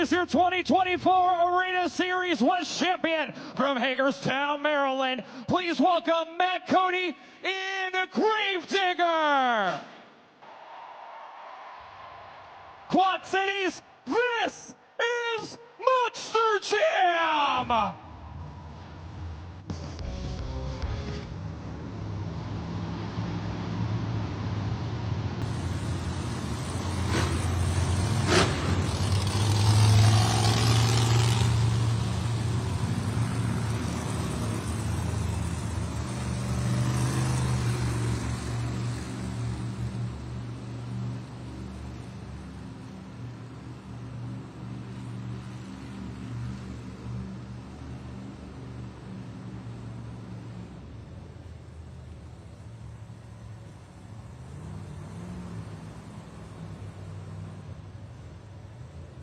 is your 2024 Arena Series West champion from Hagerstown, Maryland. Please welcome Matt Cody in the Gravedigger. Quad Cities, this is Monster Jam!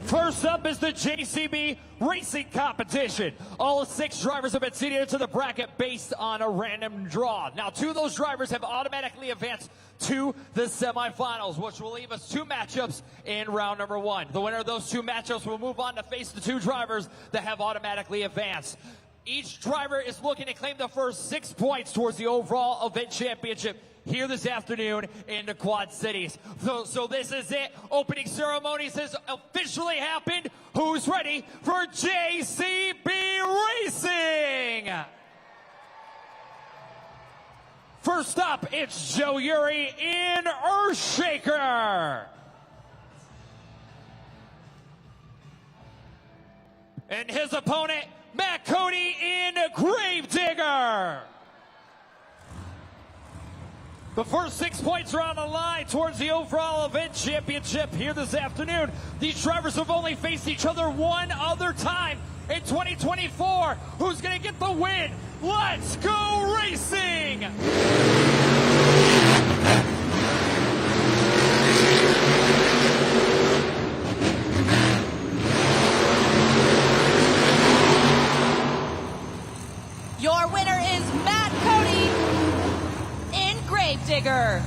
First up is the JCB Racing Competition. All 6 drivers have been seeded into the bracket based on a random draw. Now, 2 of those drivers have automatically advanced to the semifinals, which will leave us 2 matchups in round number 1. The winner of those 2 matchups will move on to face the 2 drivers that have automatically advanced. Each driver is looking to claim the first 6 points towards the overall event championship here this afternoon in the Quad Cities. So this is it. Opening ceremonies has officially happened. Who's ready for JCB Racing? First up, it's Joe Uri in Earthshaker. And his opponent, Matt Cody in Gravedigger. The first 6 points are on the line towards the overall event championship here this afternoon. These drivers have only faced each other one other time in 2024. Who's going to get the win? Let's go racing! Your winner is Matt Cody in Gravedigger.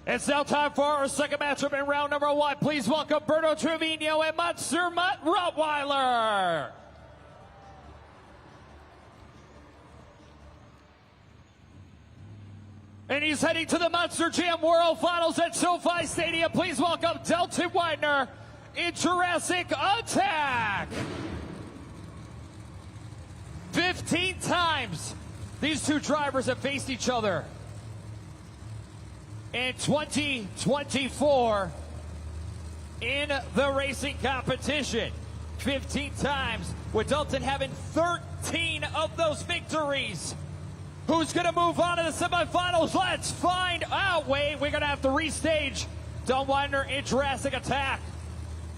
It's now time for our second matchup in round number 1. Please welcome Berto Trevino and Monster Mutt Rottweiler. And he's heading to the Monster Jam World Finals at SoFi Stadium. Please welcome Dalton Widner in Jurassic Attack. 15 times these 2 drivers have faced each other in 2024 in the racing competition. 15 times, with Dalton having 13 of those victories. Who's going to move on to the semifinals? Let's find out. Wait, we're going to have to restage Dalton Widner in Jurassic Attack.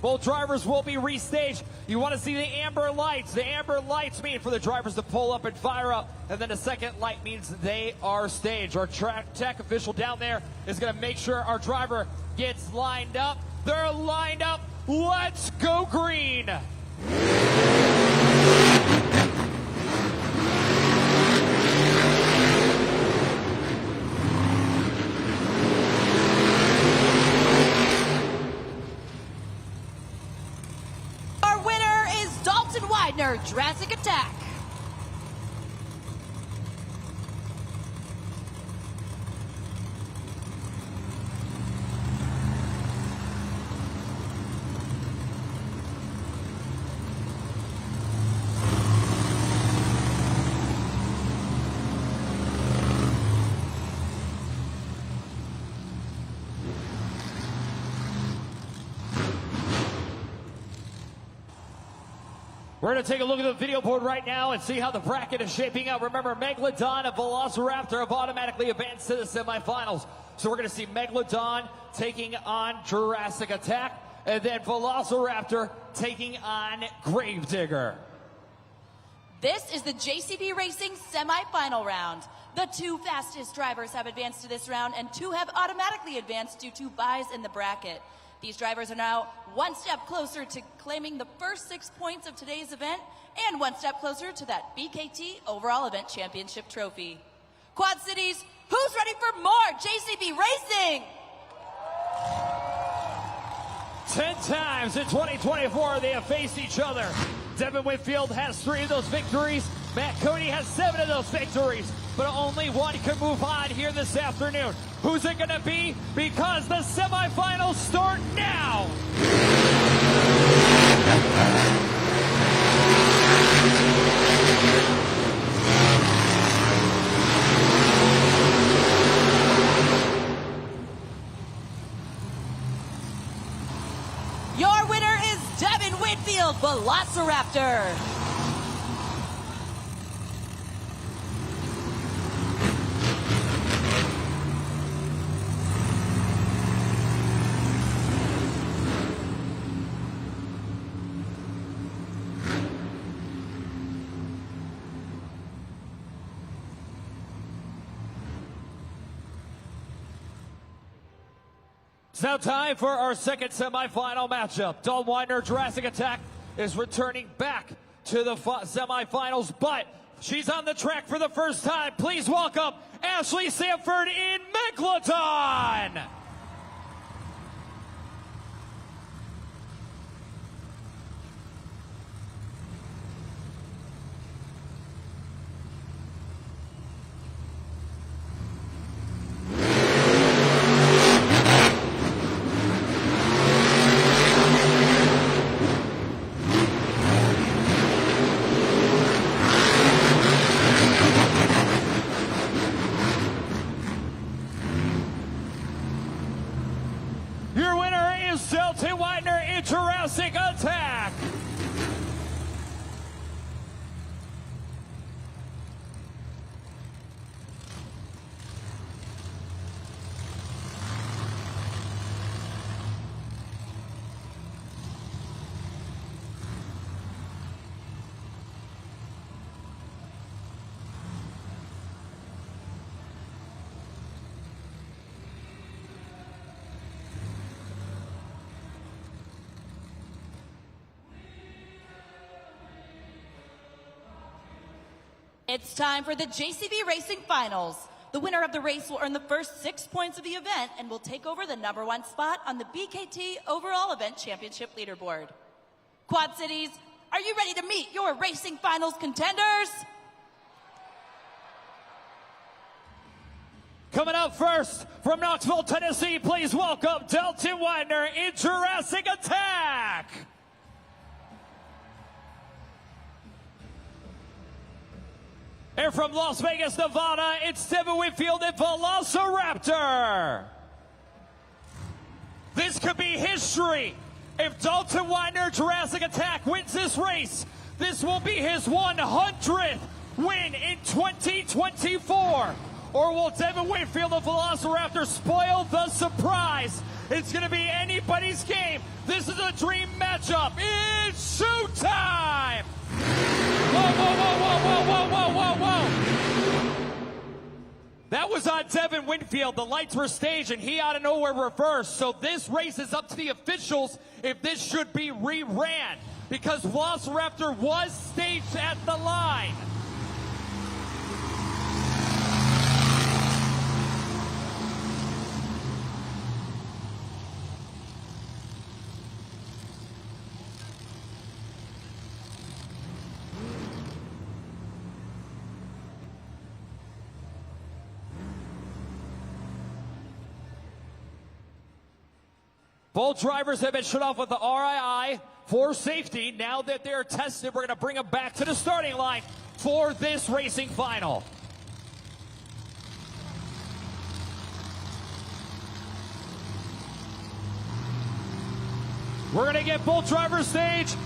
Both drivers will be restaged. You want to see the amber lights. The amber lights mean for the drivers to pull up and fire up. And then the second light means they are staged. Our track tech official down there is going to make sure our driver gets lined up. They're lined up. Let's go green. Jurassic Attack. We're going to take a look at the video board right now and see how the bracket is shaping up. Remember, Megalodon and Velociraptor have automatically advanced to the semifinals. So we're going to see Megalodon taking on Jurassic Attack, and then Velociraptor taking on Gravedigger. This is the JCB Racing semifinal round. The 2 fastest drivers have advanced to this round, and 2 have automatically advanced due to buys in the bracket. These drivers are now 1 step closer to claiming the first 6 points of today's event, and 1 step closer to that BKT Overall Event Championship trophy. Quad Cities, who's ready for more JCB racing? 10 times in 2024 they have faced each other. Devin Whitfield has 3 of those victories. Matt Cody has 7 of those victories. But only one can move on here this afternoon. Who's it going to be? Because the semifinals start now. Your winner is Devin Whitfield, Velociraptor. It's now time for our second semifinal matchup. Dalton Widner, Jurassic Attack, is returning back to the semifinals, but she's on the track for the first time. Please welcome Ashley Sanford in Megalodon. Your winner is Dalton Widner in Jurassic Attack. It's time for the JCB Racing Finals. The winner of the race will earn the first 6 points of the event and will take over the #1 spot on the BKT Overall Event Championship leaderboard. Quad Cities, are you ready to meet your Racing Finals contenders? Coming up first from Knoxville, Tennessee, please welcome Dalton Widner in Jurassic Attack. And from Las Vegas, Nevada, it's Devin Whitfield in Velociraptor. This could be history. If Dalton Widner, Jurassic Attack, wins this race, this will be his 100th win in 2024. Or will Devin Whitfield of Velociraptor spoil the surprise? It's going to be anybody's game. This is a dream matchup. It's showtime! Whoa, whoa, whoa, whoa, whoa, whoa, whoa, whoa, whoa. That was on Devin Whitfield. The lights were staged and he out of nowhere reversed. So this race is up to the officials if this should be reran, because Velociraptor was staged at the line. Both drivers have been shut off with the RII for safety. Now that they're tested, we're going to bring them back to the starting line for this racing final. We're going to get both drivers staged.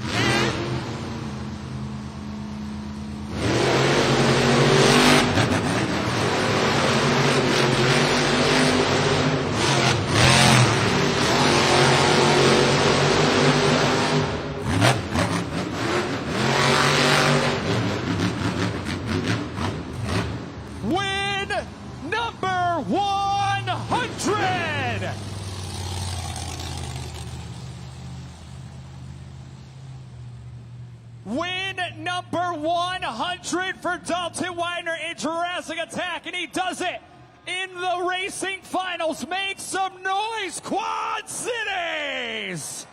Winner event number 100 for Dalton Widner in Jurassic Attack, and he does it in the racing finals. Make some noise, Quad Cities!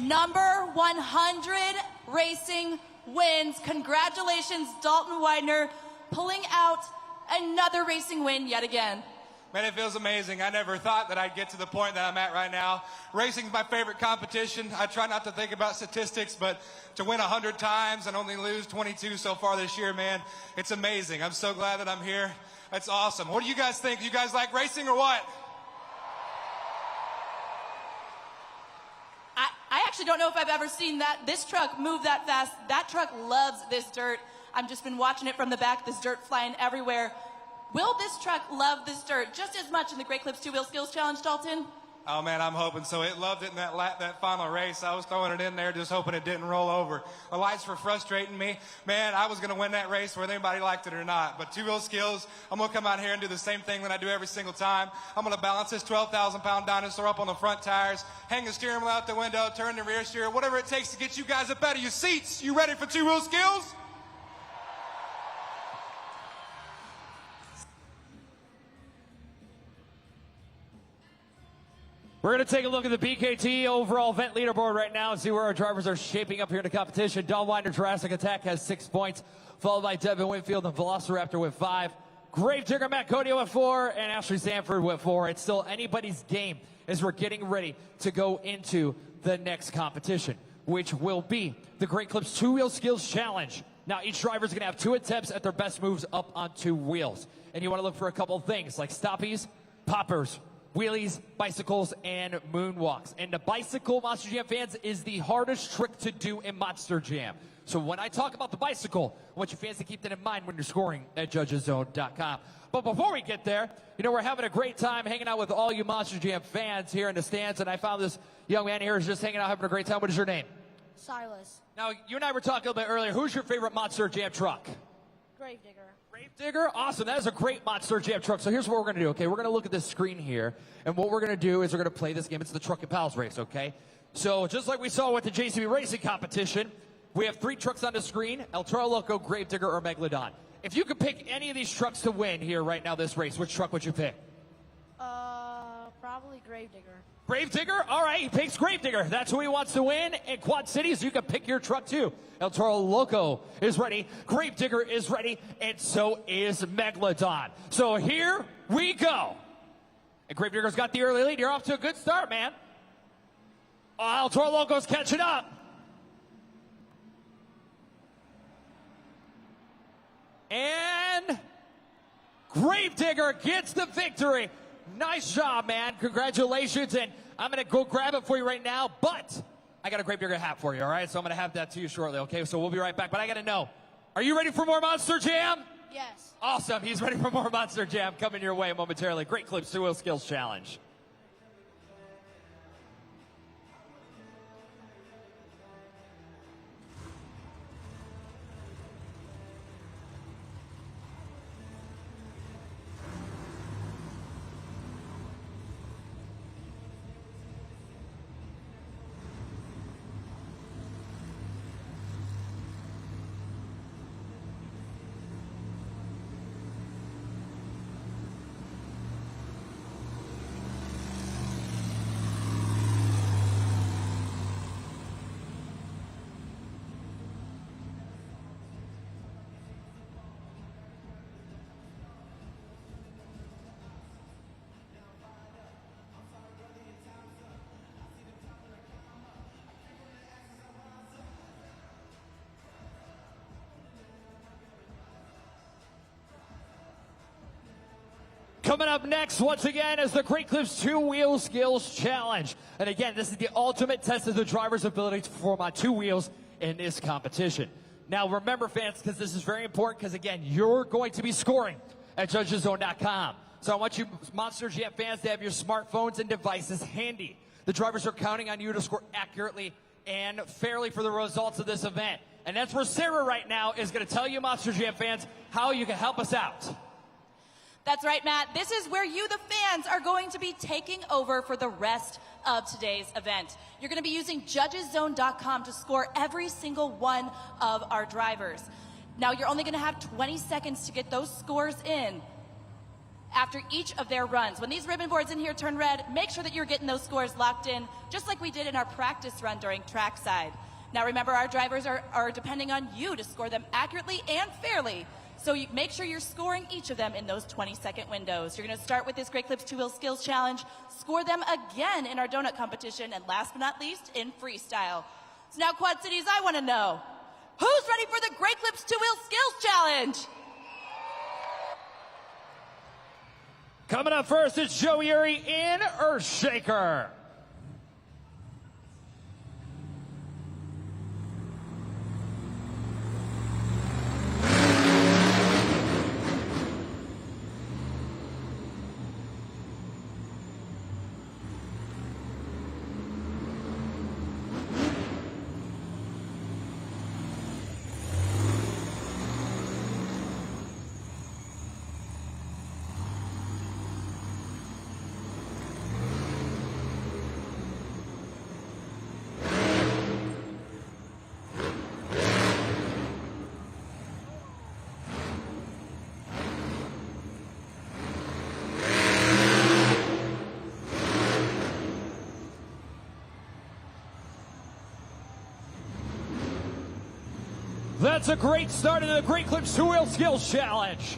Number 100 Racing wins. Congratulations, Dalton Widner, pulling out another racing win yet again. Man, it feels amazing. I never thought that I'd get to the point that I'm at right now. Racing's my favorite competition. I try not to think about statistics, but to win 100 times and only lose 22 so far this year, man, it's amazing. I'm so glad that I'm here. It's awesome. What do you guys think? You guys like racing or what? I actually don't know if I've ever seen this truck move that fast. That truck loves this dirt. I've just been watching it from the back, this dirt flying everywhere. Will this truck love this dirt just as much in the Great Clips Two-Wheel Skills Challenge, Dalton? Oh, man, I'm hoping so. It loved it in that final race. I was throwing it in there just hoping it didn't roll over. The lights were frustrating me. Man, I was going to win that race whether anybody liked it or not. But Two-Wheel Skills, I'm going to come out here and do the same thing that I do every single time. I'm going to balance this 12,000-pound dinosaur up on the front tires, hang the steering wheel out the window, turn the rear steer, whatever it takes to get you guys up out of your seats. You ready for Two-Wheel Skills? We're going to take a look at the BKT overall event leaderboard right now and see where our drivers are shaping up here in the competition. Dalton Widner, Jurassic Attack, has 6 points, followed by Devin Winfield and Velociraptor with 5. Gravedigger Matt Codio with 4, and Ashley Sanford with 4. It's still anybody's game as we're getting ready to go into the next competition, which will be the Great Clips Two-Wheel Skills Challenge. Now, each driver is going to have 2 attempts at their best moves up on 2 wheels. And you want to look for a couple of things like stoppies, poppers, wheelies, bicycles, and moonwalks. And the bicycle, Monster Jam fans, is the hardest trick to do in Monster Jam. So when I talk about the bicycle, I want you fans to keep that in mind when you're scoring at judgeszone.com. But before we get there, you know, we're having a great time hanging out with all you Monster Jam fans here in the stands, and I found this young man here who's just hanging out having a great time. What is your name? Silas. Now, you and I were talking a little bit earlier. Who's your favorite Monster Jam truck? Gravedigger. Gravedigger? Awesome. That is a great Monster Jam truck. So here's what we're going to do, okay? We're going to look at this screen here, and what we're going to do is we're going to play this game. It's the Truck and Pals race, okay? So just like we saw with the JCB racing competition, we have 3 trucks on the screen, El Toro Loco, Gravedigger, or Megalodon. If you could pick any of these trucks to win here right now this race, which truck would you pick? Probably Gravedigger. Gravedigger? All right, he picks Gravedigger. That's who he wants to win. In Quad Cities, you can pick your truck too. El Toro Loco is ready. Gravedigger is ready. And so is Megalodon. So here we go. And Gravedigger's got the early lead. You're off to a good start, man. El Toro Loco's catching up. And Gravedigger gets the victory. Nice job, man. Congratulations. And I'm going to go grab it for you right now, but I got a Gravedigger hat for you, all right? So I'm going to have that to you shortly, okay? So we'll be right back. But I got to know, are you ready for more Monster Jam? Yes. Awesome. He's ready for more Monster Jam coming your way momentarily. Great Clips Two-Wheel Skills Challenge. Coming up next, once again, is the Great Clips Two-Wheel Skills Challenge. And again, this is the ultimate test of the driver's ability to perform on 2 wheels in this competition. Now, remember, fans, because this is very important, because, again, you're going to be scoring at judgeszone.com. So I want you Monster Jam fans to have your smartphones and devices handy. The drivers are counting on you to score accurately and fairly for the results of this event. And that's where Sarah right now is going to tell you, Monster Jam fans, how you can help us out. That's right, Matt. This is where you, the fans, are going to be taking over for the rest of today's event. You're going to be using judgeszone.com to score every single one of our drivers. Now, you're only going to have 20 seconds to get those scores in after each of their runs. When these ribbon boards in here turn red, make sure that you're getting those scores locked in, just like we did in our practice run during trackside. Now, remember, our drivers are depending on you to score them accurately and fairly. So you make sure you're scoring each of them in those 20-second windows. You're going to start with this Great Clips 2-Wheel Skills Challenge, score them again in our donut competition, and last but not least, in freestyle. So now, Quad Cities, I want to know, who's ready for the Great Clips 2-Wheel Skills Challenge? Coming up first, it's Joe Uri in Earthshaker. That's a great start to the Great Clips 2-Wheel Skills Challenge.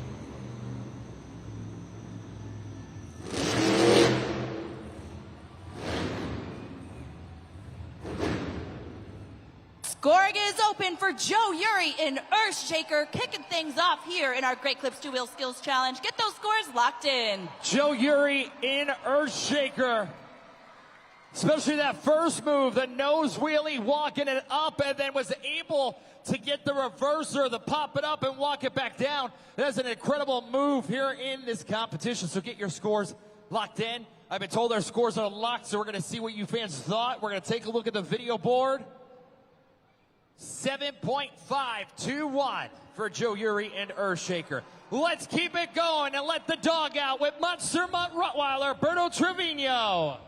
Scoring is open for Joe Uri in Earthshaker, kicking things off here in our Great Clips 2-Wheel Skills Challenge. Get those scores locked in. Joe Uri in Earthshaker. Especially that first move, the nose wheelie, walking it up, and then was able to get the reverser, the pop it up and walk it back down. That's an incredible move here in this competition. So get your scores locked in. I've been told our scores are locked, so we're going to see what you fans thought. We're going to take a look at the video board. 7.521 for Joe Uri and Earthshaker. Let's keep it going and let the dog out with Monster Mutt Rottweiler, Berto Trevino.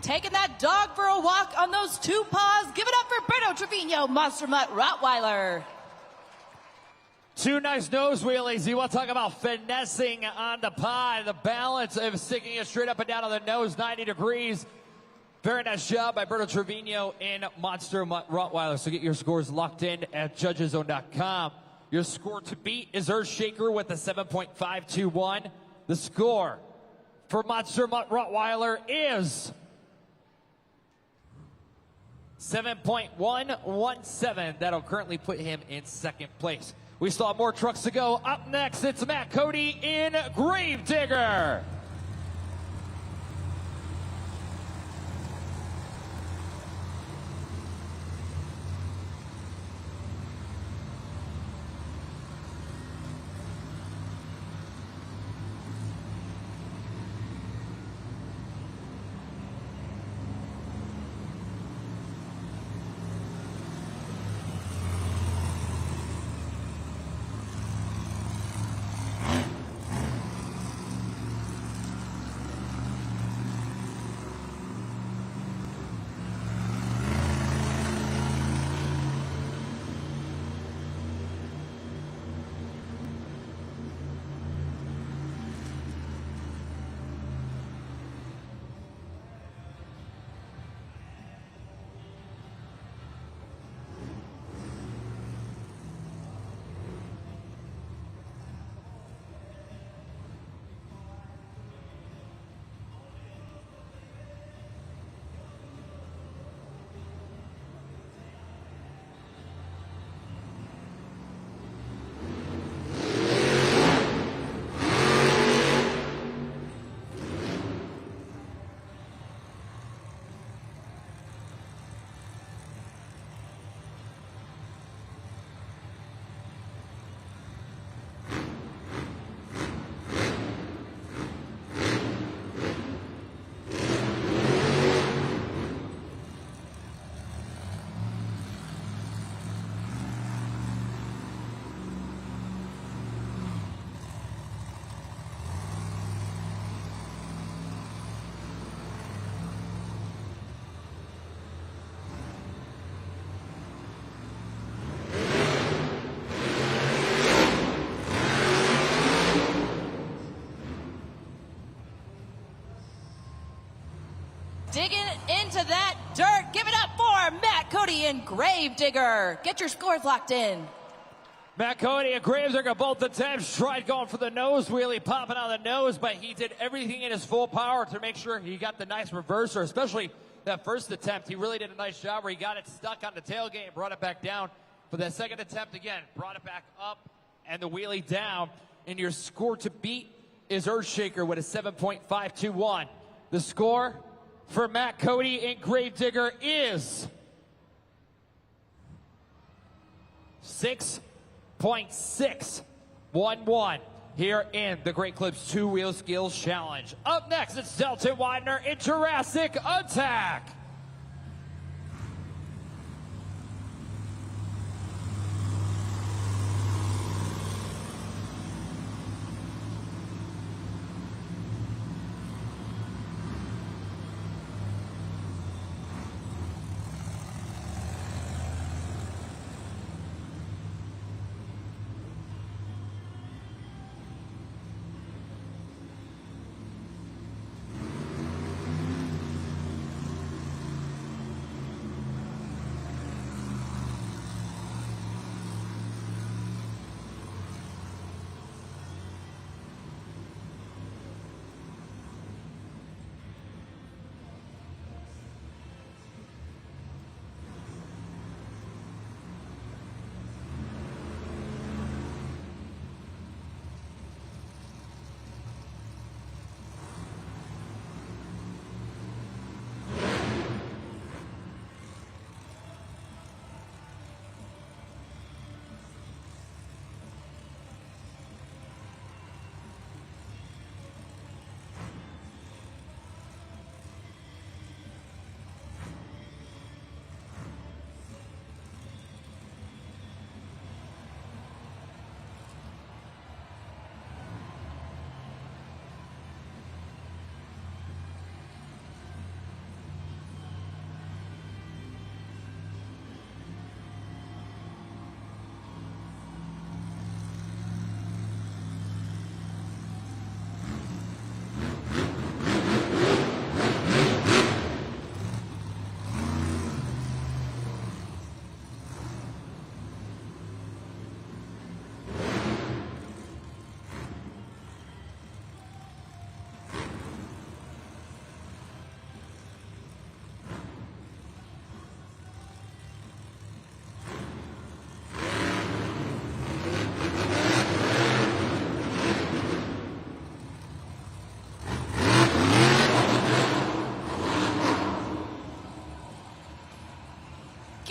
Taking that dog for a walk on those two paws. Give it up for Berto Trevino, Monster Mutt Rottweiler. Two nice nose wheelies. You want to talk about finessing on the pie, the balance of sticking it straight up and down on the nose, 90 degrees. Very nice job by Berto Trevino in Monster Rottweiler. So get your scores locked in at judgeszone.com. Your score to beat is Earthshaker with a 7.521. The score for Monster Rottweiler is 7.117. That'll currently put him in second place. We still have more trucks to go. Up next, it's Matt Cody in Gravedigger. Digging into that dirt. Give it up for Matt Cody and Gravedigger. Get your scores locked in. Matt Cody and Gravedigger both attempts. Tried going for the nose wheelie, popping out of the nose, but he did everything in his full power to make sure he got the nice reverser, especially that first attempt. He really did a nice job where he got it stuck on the tailgate and brought it back down. For that second attempt, again, brought it back up and the wheelie down. And your score to beat is Earthshaker with a 7.521. The score for Matt Cody and Gravedigger is 6.611 here in the Great Clips Two-Wheel Skills Challenge. Up next, it's Dalton Widner in Jurassic Attack.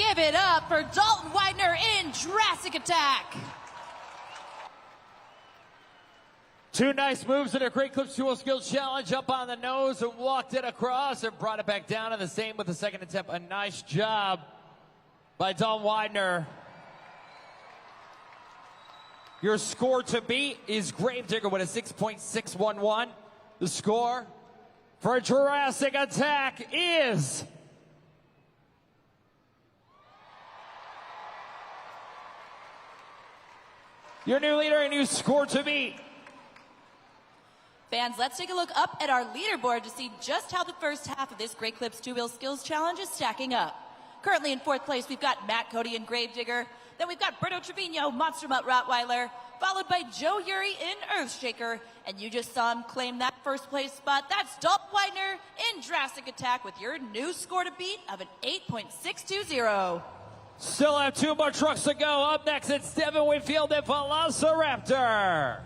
Give it up for Dalton Widner in Jurassic Attack. Two nice moves in a Great Clips 2 Skills Challenge. Up on the nose and walked it across and brought it back down. And the same with the second attempt. A nice job by Dalton Widner. Your score to beat is Gravedigger with a 6.611. The score for Jurassic Attack is... your new leader and new score to beat. Fans, let's take a look up at our leaderboard to see just how the first half of this Great Clips 2 Wheel Skills Challenge is stacking up. Currently in fourth place, we've got Matt Cody and Gravedigger. Then we've got Berto Trevino, Monster Mutt Rottweiler, followed by Joe Yuri in Earthshaker. And you just saw him claim that first place spot. That's Dalton Widner in Jurassic Attack with your new score to beat of an 8.620. Still have two more trucks to go. Up next, it's Devin Whitfield and Velociraptor.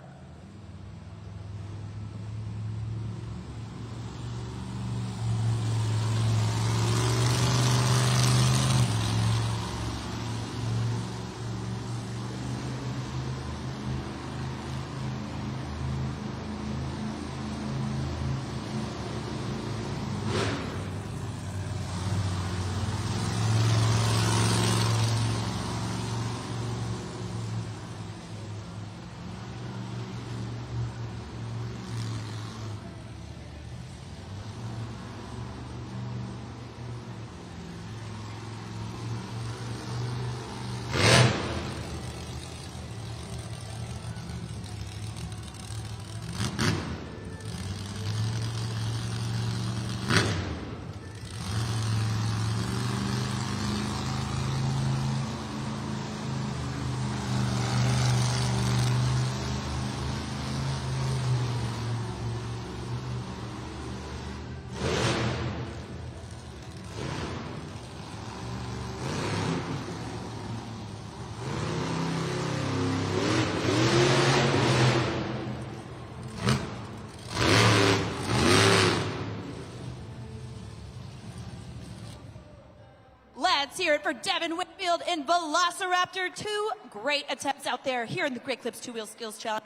Let's hear it for Devin Whitfield and Velociraptor. Two great attempts out there here in the Great Clips 2 Wheel Skills Challenge.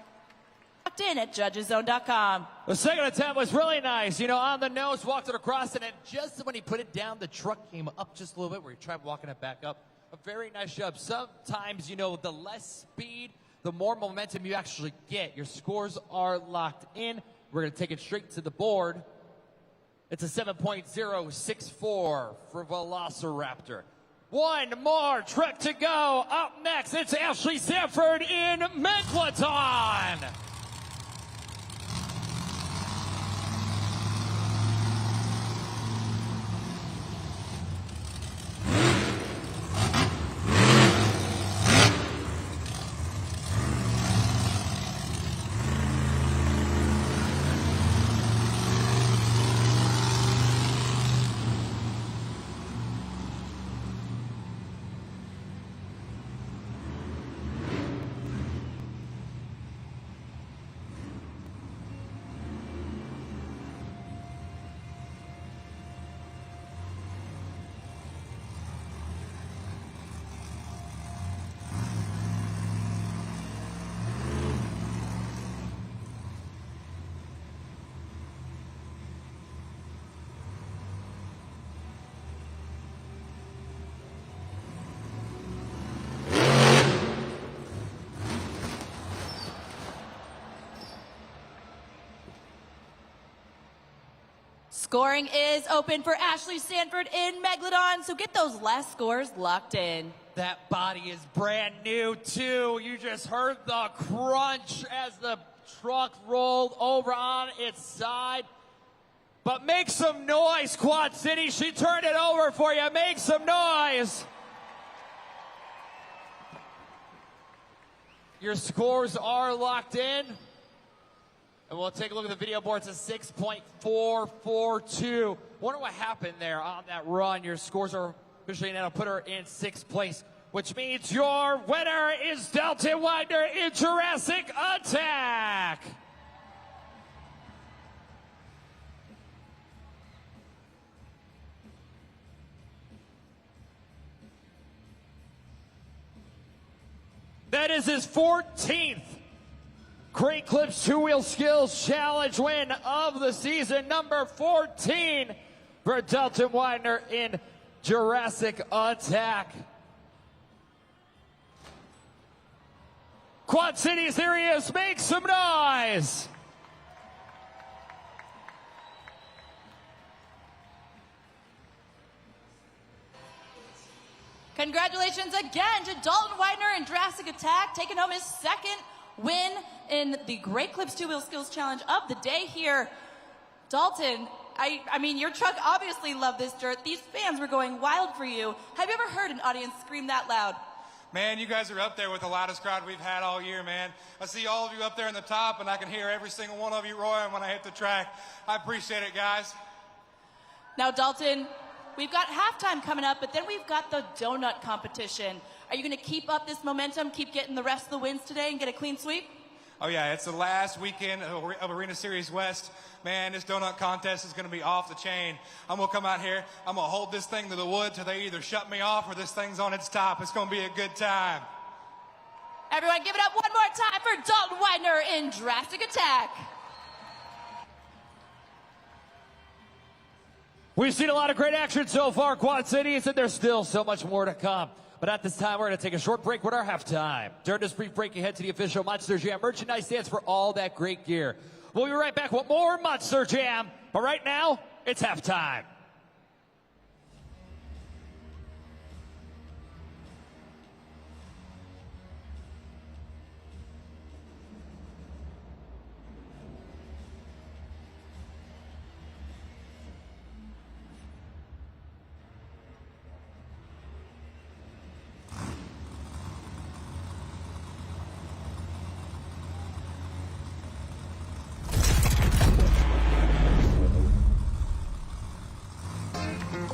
Locked in at judgeszone.com. The second attempt was really nice. You know, on the nose, walked it across, and then just when he put it down, the truck came up just a little bit where he tried walking it back up. A very nice job. Sometimes, you know, the less speed, the more momentum you actually get. Your scores are locked in. We're going to take it straight to the board. It's a 7.064 for Velociraptor. One more truck to go. Up next, it's Ashley Sanford in Megalodon. Scoring is open for Ashley Sanford in Megalodon, so get those last scores locked in. That body is brand new, too. You just heard the crunch as the truck rolled over on its side. But make some noise, Quad City. She turned it over for you. Make some noise. Your scores are locked in. And we'll take a look at the video board. It's a 6.442. Wonder what happened there on that run. Your scores are officially now put her in sixth place, which means your winner is Dalton Widner in Jurassic Attack. That is his 14th Great Clips Two-Wheel Skills Challenge win of the season. Number 14 for Dalton Widner in Jurassic Attack. Quad Cities, there he is. Make some noise. Congratulations again to Dalton Widner in Jurassic Attack, taking home his second win in the Great Clips Two-Wheel Skills Challenge of the day here. Dalton, I mean, your truck obviously loved this dirt. These fans were going wild for you. Have you ever heard an audience scream that loud? Man, you guys are up there with the loudest crowd we've had all year, man. I see all of you up there in the top, and I can hear every single one of you roaring when I hit the track. I appreciate it, guys. Now, Dalton, we've got halftime coming up, but then we've got the donut competition. Are you going to keep up this momentum, keep getting the rest of the wins today and get a clean sweep? Oh, yeah, it's the last weekend of Arena Series West. Man, this donut contest is going to be off the chain. I'm going to come out here. I'm going to hold this thing to the wood till they either shut me off or this thing's on its top. It's going to be a good time. Everyone give it up one more time for Dalton Widner in Jurassic Attack. We've seen a lot of great action so far, Quad Cities, and there's still so much more to come. But at this time, we're going to take a short break with our halftime. During this brief break, you head to the official Monster Jam merchandise stands for all that great gear. We'll be right back with more Monster Jam. But right now, it's halftime.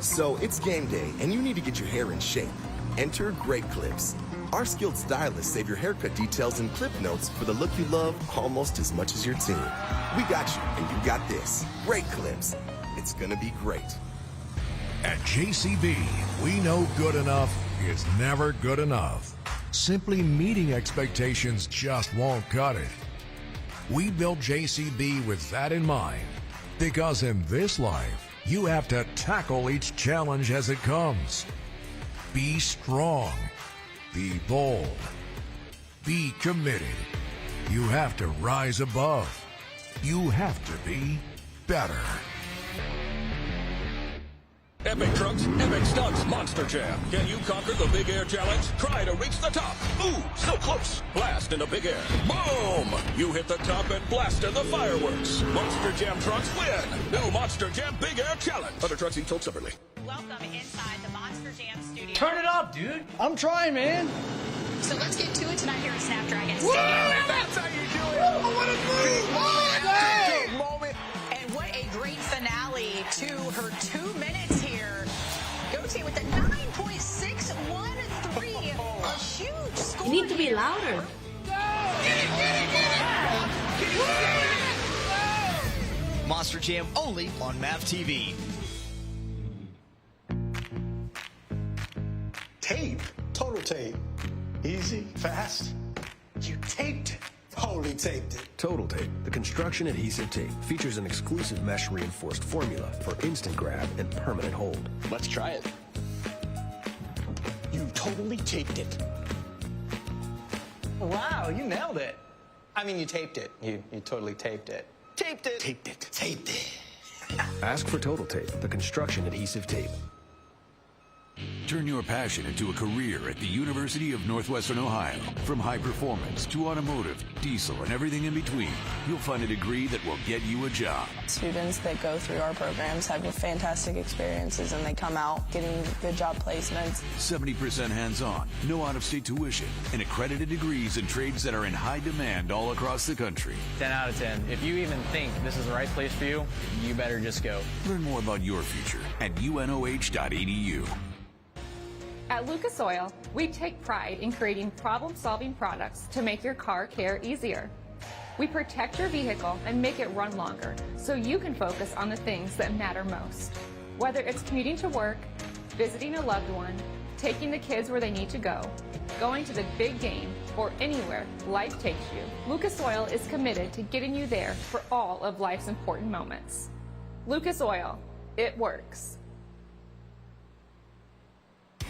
So it's game day, and you need to get your hair in shape. Enter Great Clips. Our skilled stylists save your haircut details and clip notes for the look you love almost as much as your team. We got you, and you got this. Great Clips. It's gonna be great. At JCB, we know good enough is never good enough. Simply meeting expectations just won't cut it. We built JCB with that in mind, because in this life, you have to tackle each challenge as it comes. Be strong. Be bold. Be committed. You have to rise above. You have to be better. Epic trucks, epic stunts, Monster Jam. Can you conquer the Big Air Challenge? Try to reach the top. Ooh, so close. Blast in the big air. Boom! You hit the top and blast in the fireworks. Monster Jam trucks win. New Monster Jam Big Air Challenge. Other trucks each sold separately. Welcome inside the Monster Jam studio. Turn it up, dude. I'm trying, man. So let's get to it tonight here at Snapdragon Stadium. That's how you do it. What a Big moment. And what a great finale to her 2 minutes here. Go team with a 9.613. A huge score. You need to be louder. Monster Jam only on MAV TV. Tape? Total tape. Easy, fast. You taped it. Totally taped it. Total Tape, the construction adhesive tape, features an exclusive mesh reinforced formula for instant grab and permanent hold. Let's try it. You totally taped it. Wow, you nailed it. I mean, you taped it. You totally taped it. Taped it. Taped it. Taped it. Ask for Total Tape, the construction adhesive tape. Turn your passion into a career at the University of Northwestern Ohio. From high performance to automotive, diesel, and everything in between, you'll find a degree that will get you a job. Students that go through our programs have fantastic experiences, and they come out getting good job placements. 70% hands-on, no out-of-state tuition, and accredited degrees in trades that are in high demand all across the country. 10 out of 10. If you even think this is the right place for you, you better just go. Learn more about your future at unoh.edu. At Lucas Oil, we take pride in creating problem-solving products to make your car care easier. We protect your vehicle and make it run longer so you can focus on the things that matter most. Whether it's commuting to work, visiting a loved one, taking the kids where they need to go, going to the big game, or anywhere life takes you, Lucas Oil is committed to getting you there for all of life's important moments. Lucas Oil, it works.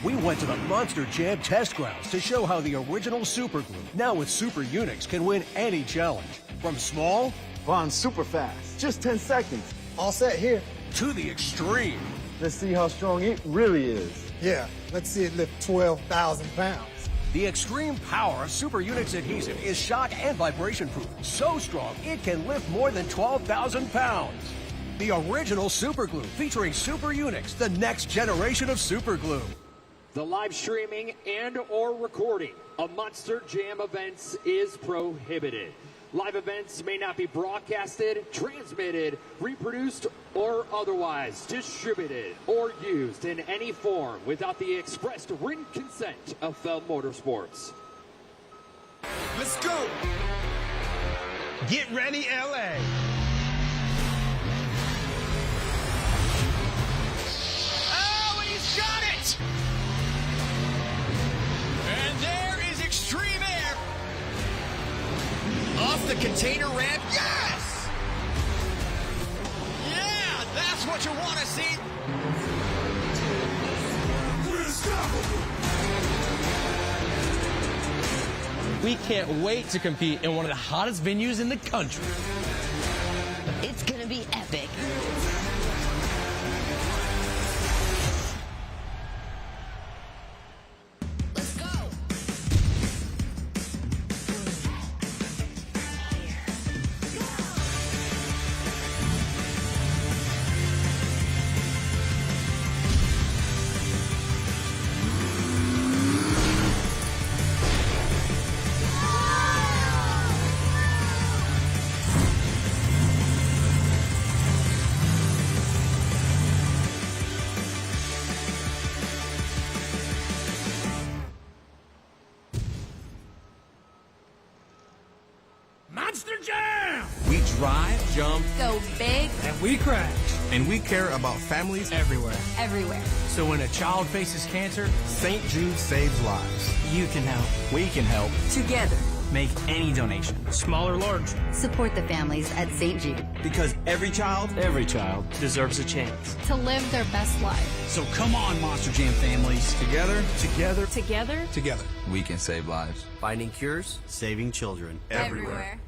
We went to the Monster Jam test grounds to show how the original Super Glue, now with Super Unix, can win any challenge. From small, bonds super fast, just 10 seconds. All set here. To the extreme. Let's see how strong it really is. Yeah, let's see it lift 12,000 pounds. The extreme power of Super Unix adhesive is shock and vibration proof. So strong, it can lift more than 12,000 pounds. The original Super Glue, featuring Super Unix, the next generation of Super Glue. The live streaming and or recording of Monster Jam events is prohibited. Live events may not be broadcasted, transmitted, reproduced, or otherwise distributed or used in any form without the expressed written consent of Feld Motorsports. Let's go. Get ready, LA. Oh, and he's got it. And there is extreme air. Off the container ramp, yes! Yeah, that's what you want to see. We can't wait to compete in one of the hottest venues in the country. It's gonna be epic. Monster Jam! We drive, jump, Go big. And we crash. and we care about families everywhere. Everywhere. So when a child faces cancer, St. Jude saves lives. you can help. We can help. Together. Make any donation, small or large. Support the families at St. Jude. Because every child deserves a chance. To live their best life. So come on, Monster Jam families. Together, together, Together. together. We can save lives. Finding cures, saving children. Everywhere.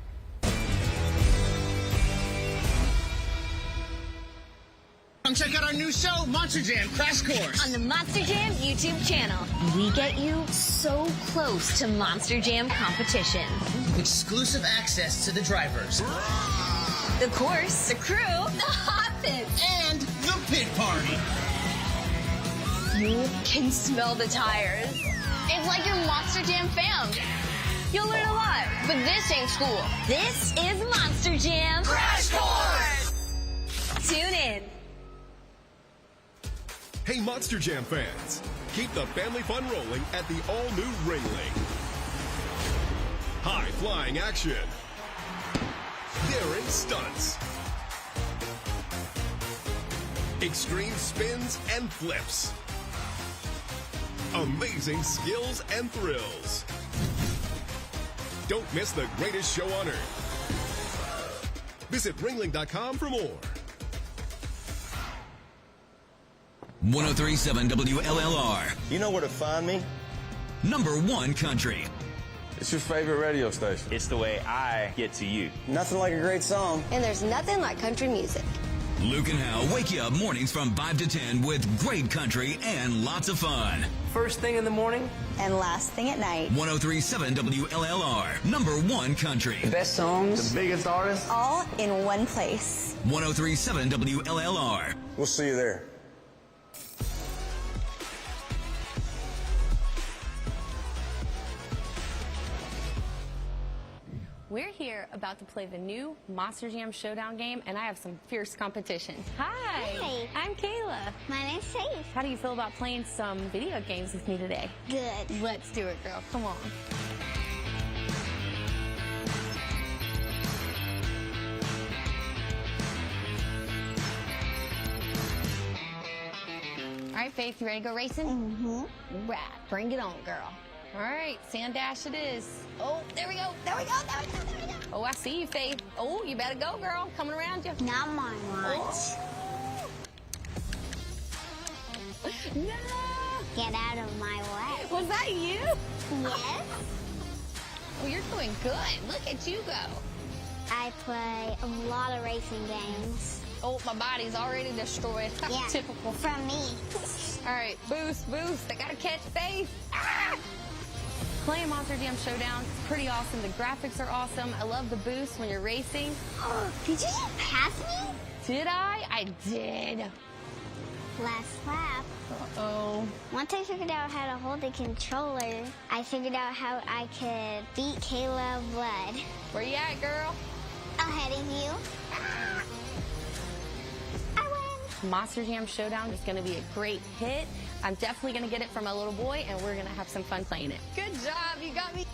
Come check out our new show, Monster Jam Crash Course. On the Monster Jam YouTube channel. We get you so close to Monster Jam competition. Exclusive access to the drivers. The course, the crew, the hot pits, and the pit party. You can smell the tires. It's like your Monster Jam fam. You'll learn a lot, but this ain't school. This is Monster Jam Crash Course! Tune in. Hey, Monster Jam fans, keep the family fun rolling at the all-new Ringling. High-flying action, daring stunts, extreme spins and flips, amazing skills and thrills. Don't miss the greatest show on earth. Visit Ringling.com for more. 103.7 WLLR. You know where to find me? #1 country. It's your favorite radio station. It's the way I get to you. Nothing like a great song. And there's nothing like country music. Luke and Hal wake you up mornings from 5 to 10 with great country and lots of fun. First thing in the morning and last thing at night. 103.7 WLLR. #1 country. The best songs. The biggest artists. All in one place. 103.7 WLLR. We'll see you there. We're here about to play the new Monster Jam Showdown game, and I have some fierce competition. Hi. Hi. I'm Kayla. My name's Faith. How do you feel about playing some video games with me today? Good. Let's do it, girl. Come on. All right, Faith, you ready to go racing? Mm-hmm. Right. Bring it on, girl. All right, sand dash it is. Oh, there we go. There we go. There we go. There we go. Oh, I see you, Faith. Oh, you better go, girl. Coming around you. Not my watch. No. Get out of my way. Was that you? Yes. Oh, you're doing good. Look at you go. I play a lot of racing games. Oh, my body's already destroyed. Yeah. Typical. From me. All right, boost, boost. I gotta catch Faith. Ah! Playing Monster Jam Showdown is pretty awesome. The graphics are awesome. I love the boost when you're racing. Did you just pass me? Did I? I did. Last lap. Uh-oh. Once I figured out how to hold the controller, I figured out how I could beat Kayla Blood. Where you at, girl? Ahead of you. I win. Monster Jam Showdown is going to be a great hit. I'm definitely going to get it for my little boy, and we're going to have some fun playing it. Good job. You got me.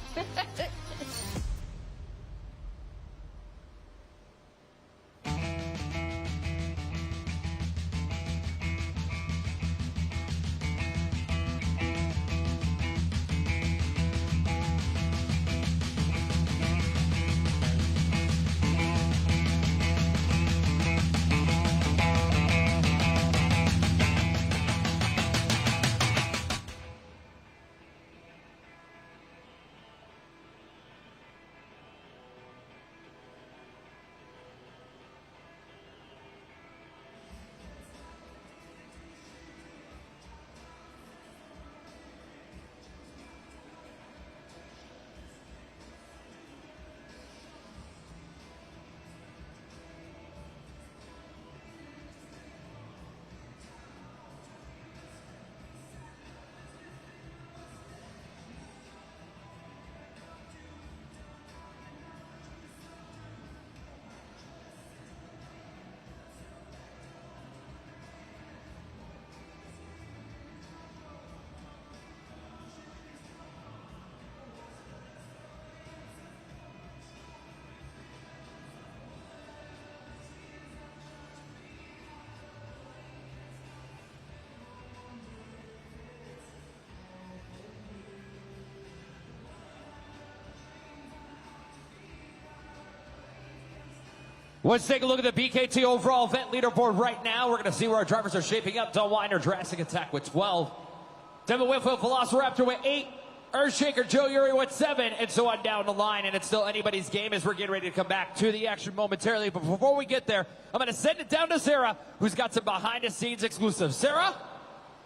Let's take a look at the BKT overall event leaderboard right now. We're going to see where our drivers are shaping up. Dalton Widner, Jurassic Attack with 12. Devin Whitfield, Velociraptor with 8. Earthshaker, Joe Uri with 7. And so on down the line. And it's still anybody's game as we're getting ready to come back to the action momentarily. But before we get there, I'm going to send it down to Sarah, who's got some behind-the-scenes exclusives. Sarah?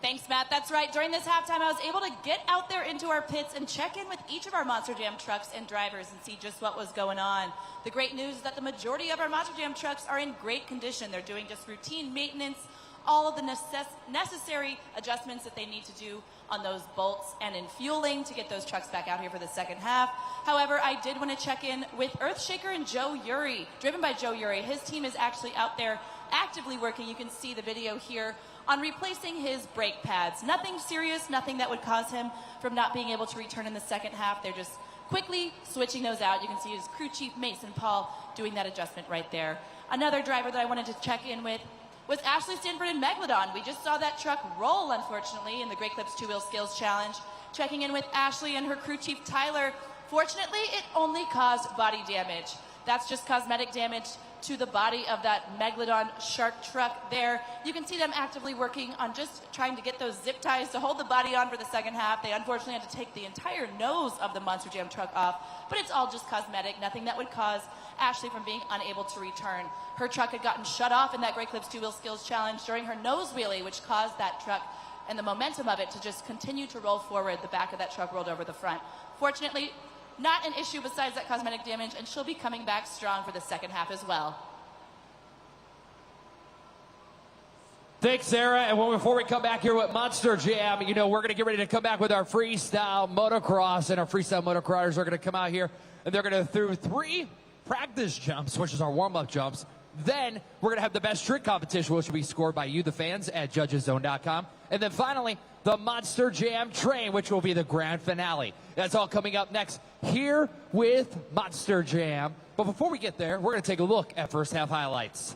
Thanks, Matt. That's right. During this halftime, I was able to get out there into our pits and check in with each of our Monster Jam trucks and drivers and see just what was going on. The great news is that the majority of our Monster Jam trucks are in great condition. They're doing just routine maintenance, all of the necessary adjustments that they need to do on those bolts and in fueling to get those trucks back out here for the second half. However, I did want to check in with Earthshaker and Joe Uri. Driven by Joe Uri, his team is actually out there actively working. You can see the video here on replacing his brake pads. Nothing serious, nothing that would cause him from not being able to return in the second half. They're just quickly switching those out. You can see his crew chief, Mason Paul, doing that adjustment right there. Another driver that I wanted to check in with was Ashley Stanford in Megalodon. We just saw that truck roll, unfortunately, in the Great Clips Two-Wheel Skills Challenge. Checking in with Ashley and her crew chief, Tyler. Fortunately, it only caused body damage. That's just cosmetic damage to the body of that Megalodon shark truck there. You can see them actively working on just trying to get those zip ties to hold the body on for the second half. They unfortunately had to take the entire nose of the Monster Jam truck off, but it's all just cosmetic, nothing that would cause Ashley from being unable to return. Her truck had gotten shut off in that Great Clips Two-Wheel Skills Challenge during her nose wheelie, which caused that truck and the momentum of it to just continue to roll forward. The back of that truck rolled over the front. Fortunately, not an issue besides that cosmetic damage, and she'll be coming back strong for the second half as well. Thanks, Sarah. And before we come back here with Monster Jam, you know, we're going to get ready to come back with our freestyle motocross, and our freestyle motocrossers are going to come out here, and they're going to do 3 practice jumps, which is our warm-up jumps. Then we're going to have the best trick competition, which will be scored by you, the fans, at judgeszone.com. And then finally, the Monster Jam Train, which will be the grand finale. That's all coming up next here with Monster Jam. But before we get there, we're going to take a look at first half highlights.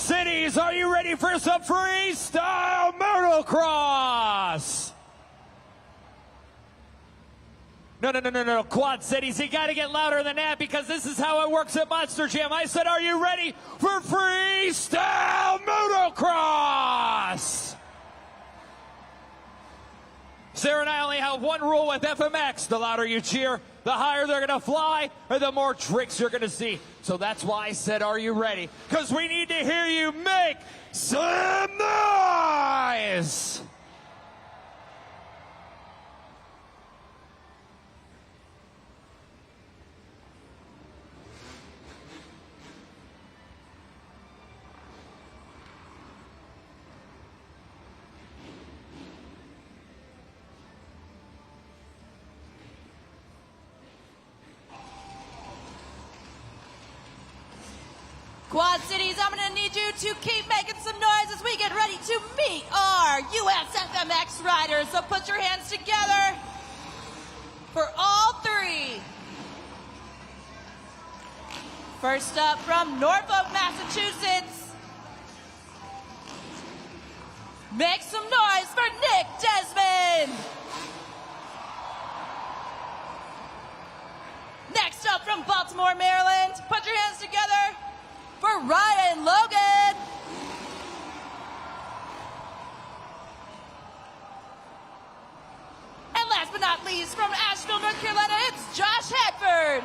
Cities, are you ready for some freestyle motocross? No. Quad Cities, you got to get louder than that because this is how it works at Monster Jam. I said, are you ready for freestyle motocross? Sarah and I only have one rule with FMX. The louder you cheer, the higher they're going to fly, or the more tricks you're going to see. So that's why I said, are you ready? Because we need to hear you make some noise. Quad Cities, I'm going to need you to keep making some noise as we get ready to meet our USFMX riders. So put your hands together for all three. First up from Norfolk, Massachusetts. Make some noise for Nick Desmond. Next up from Baltimore, Maryland. Put your hands together for Ryan Logan. And last but not least, from Asheville, North Carolina, it's Josh Hedford.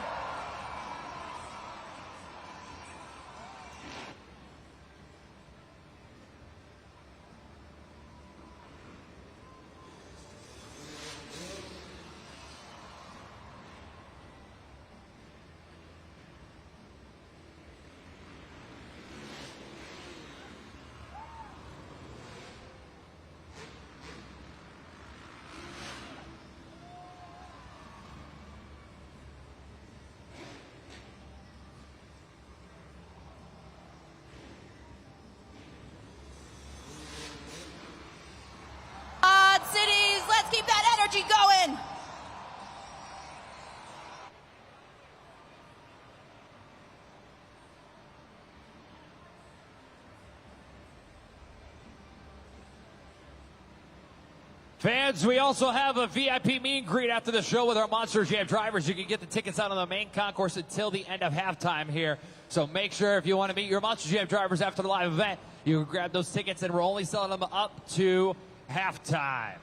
Cities, let's keep that energy going. Fans, we also have a VIP meet and greet after the show with our Monster Jam drivers. You can get the tickets out on the main concourse until the end of halftime here. So make sure if you want to meet your Monster Jam drivers after the live event, you can grab those tickets, and we're only selling them up to halftime.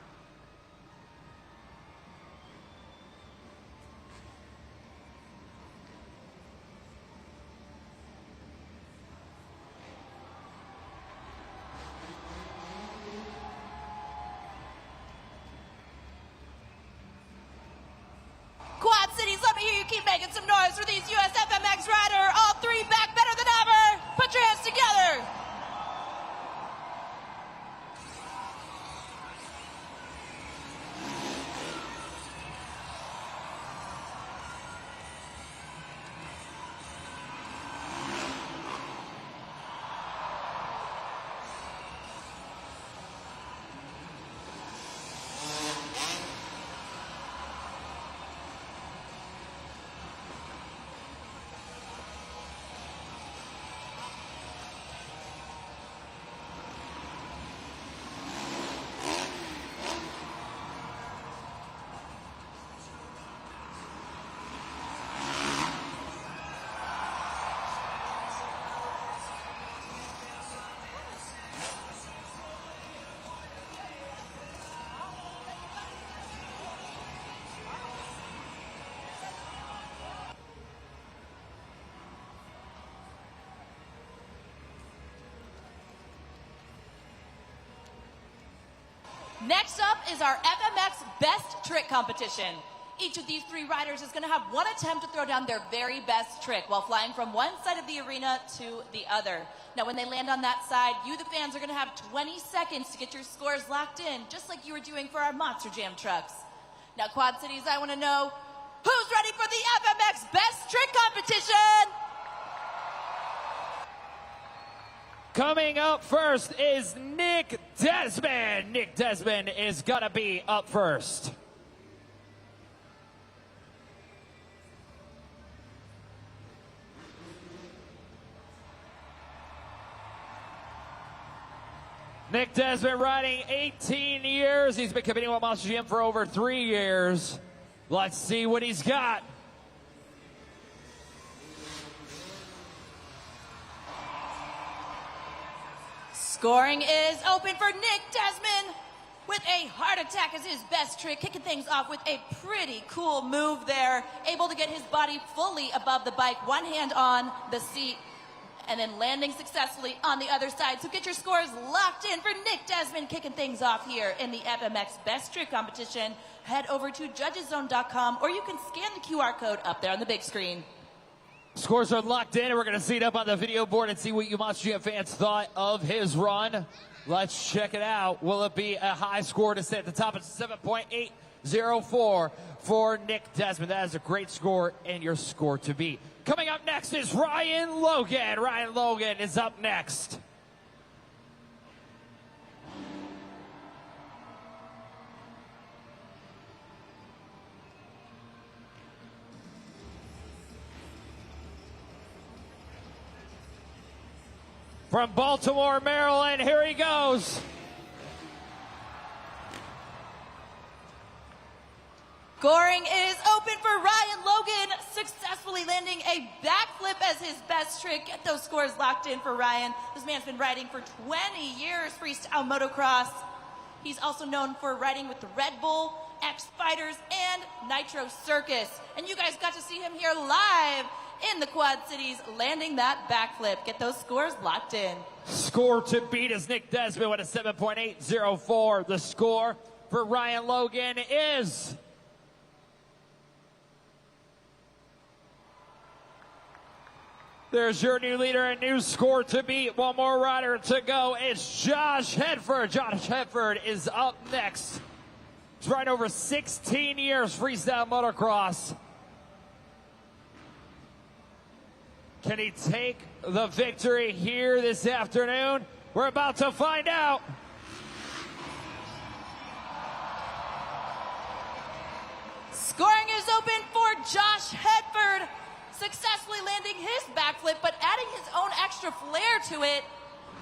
Quad Cities, let me hear you keep making some noise for these USFMX rider. All three back better than ever. Put your hands together. Next up is our FMX Best Trick Competition. Each of these three riders is going to have one attempt to throw down their very best trick while flying from one side of the arena to the other. Now, when they land on that side, you, the fans, are going to have 20 seconds to get your scores locked in, just like you were doing for our Monster Jam trucks. Now, Quad Cities, I want to know, who's ready for the FMX Best Trick Competition? Coming up first is Nick Desmond. Nick Desmond is going to be up first. Nick Desmond riding 18 years. He's been competing with Monster Jam for over 3 years. Let's see what he's got. Scoring is open for Nick Desmond with a heart attack as his best trick, kicking things off with a pretty cool move there. Able to get his body fully above the bike, one hand on the seat, and then landing successfully on the other side. So get your scores locked in for Nick Desmond kicking things off here in the FMX Best Trick Competition. Head over to judgeszone.com or you can scan the QR code up there on the big screen. Scores are locked in, and we're going to see it up on the video board and see what you Monster Jam fans thought of his run. Let's check it out. Will it be a high score to sit at the top? It's 7.804 for Nick Desmond. That is a great score and your score to beat. Coming up next is Ryan Logan. Ryan Logan is up next. From Baltimore, Maryland, here he goes. Scoring is open for Ryan Logan, successfully landing a backflip as his best trick. Get those scores locked in for Ryan. This man's been riding for 20 years freestyle motocross. He's also known for riding with the Red Bull, X Fighters, and Nitro Circus. And you guys got to see him here live in the Quad Cities, landing that backflip. Get those scores locked in. Score to beat is Nick Desmond with a 7.804. The score for Ryan Logan is... There's your new leader and new score to beat. One more rider to go. It's Josh Hedford. Josh Hedford is up next. He's riding over 16 years freestyle motocross. Can he take the victory here this afternoon? We're about to find out. Scoring is open for Josh Hedford, successfully landing his backflip, but adding his own extra flair to it.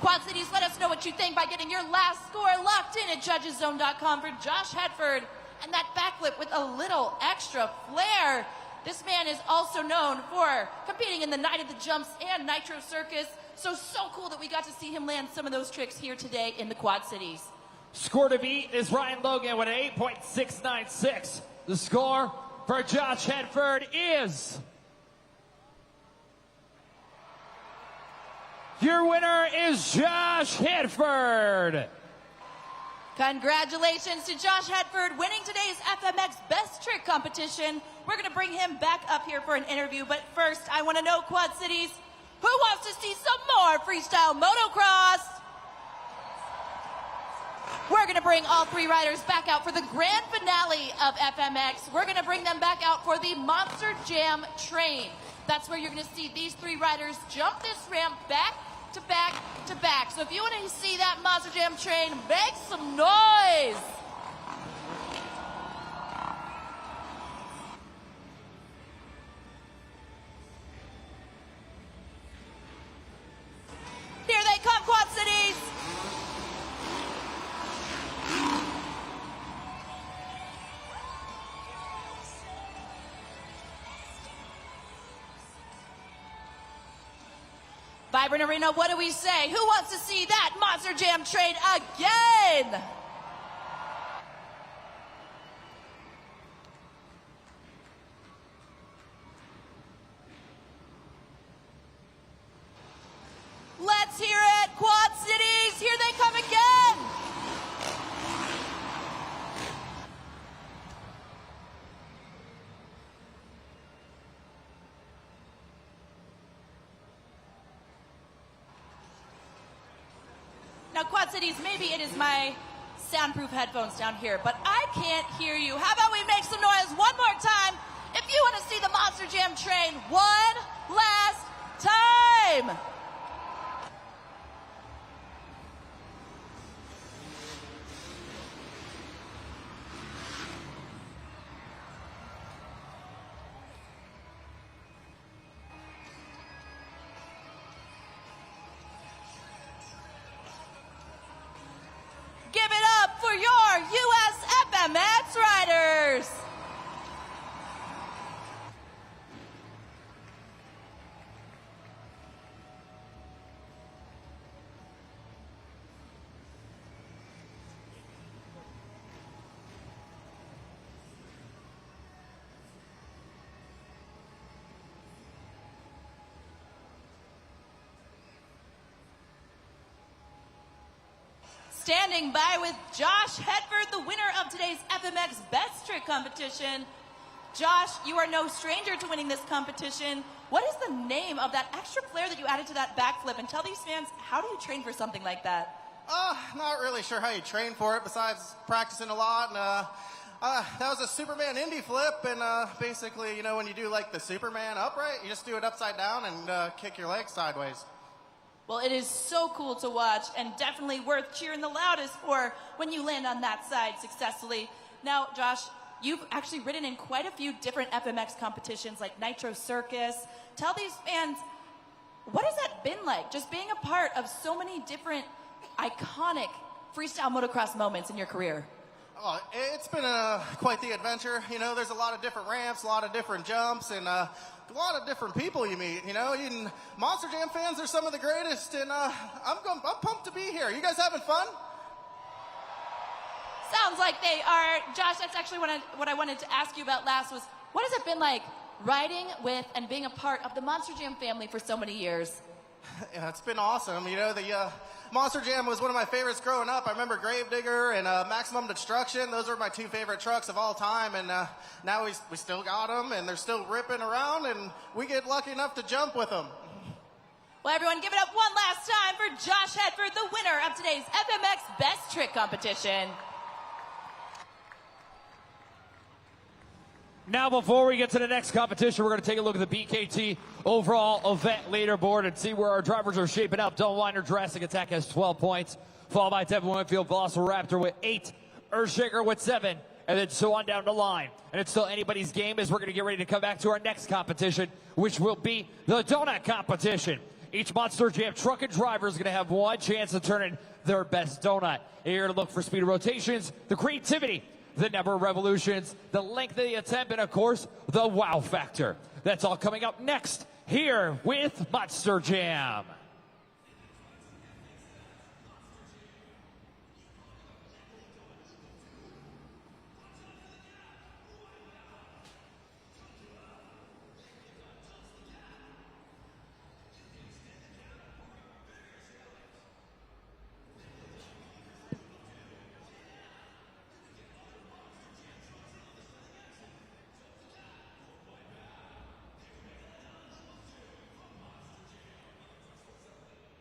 Quad Cities, let us know what you think by getting your last score locked in at judgeszone.com for Josh Hedford. And that backflip with a little extra flair. This man is also known for competing in the Night of the Jumps and Nitro Circus. So cool that we got to see him land some of those tricks here today in the Quad Cities. Score to beat is Ryan Logan with an 8.696. The score for Josh Hedford is... Your winner is Josh Hedford. Congratulations to Josh Hedford winning today's FMX Best Trick Competition. We're going to bring him back up here for an interview, but first I want to know, Quad Cities, who wants to see some more freestyle motocross? We're going to bring all three riders back out for the grand finale of FMX. We're going to bring them back out for the Monster Jam Train. That's where you're going to see these three riders jump this ramp back to back to back. So if you want to see that Monster Jam Train, make some noise. Here they come, Quad Cities. Vibrant Arena, what do we say? Who wants to see that Monster Jam Train again? Let's hear it, Quad Cities. Here they come again. Now, Quad Cities, maybe it is my soundproof headphones down here, but I can't hear you. How about we make some noise one more time if you want to see the Monster Jam Train one last time? Standing by with Josh Hedford, the winner of today's FMX Best Trick competition. Josh, you are no stranger to winning this competition. What is the name of that extra flair that you added to that backflip? And tell these fans, how do you train for something like that? Not really sure how you train for it besides practicing a lot. And that was a Superman Indy flip. And basically, you know, when you do like the Superman upright, you just do it upside down and kick your legs sideways. Well, it is so cool to watch and definitely worth cheering the loudest for when you land on that side successfully. Now, Josh, you've actually ridden in quite a few different FMX competitions like Nitro Circus. Tell these fans, what has that been like, just being a part of so many different iconic freestyle motocross moments in your career? Oh, it's been quite the adventure. You know, there's a lot of different ramps, a lot of different jumps, and a lot of different people you meet. You know, Monster Jam fans are some of the greatest, and I'm pumped to be here. You guys having fun? Sounds like they are. Josh, that's actually what I wanted to ask you about last was, what has it been like riding with and being a part of the Monster Jam family for so many years? Yeah, it's been awesome. You know, the Monster Jam was one of my favorites growing up. I remember Gravedigger and Maximum Destruction. Those are my two favorite trucks of all time. And now we still got them, and they're still ripping around, and we get lucky enough to jump with them. Well, everyone, give it up one last time for Josh Hedford, the winner of today's FMX Best Trick competition. Now, before we get to the next competition, we're going to take a look at the BKT overall event leaderboard and see where our drivers are shaping up. Dalton Widner, Jurassic Attack, has 12 points, followed by Devin Winfield, Velociraptor with 8, Earthshaker with 7, and then so on down the line. And it's still anybody's game as we're going to get ready to come back to our next competition, which will be the donut competition. Each Monster Jam truck and driver is going to have one chance of turning their best donut. And you're going to look for speed of rotations, the creativity, the number of revolutions, the length of the attempt, and of course, the wow factor. That's all coming up next here with Monster Jam.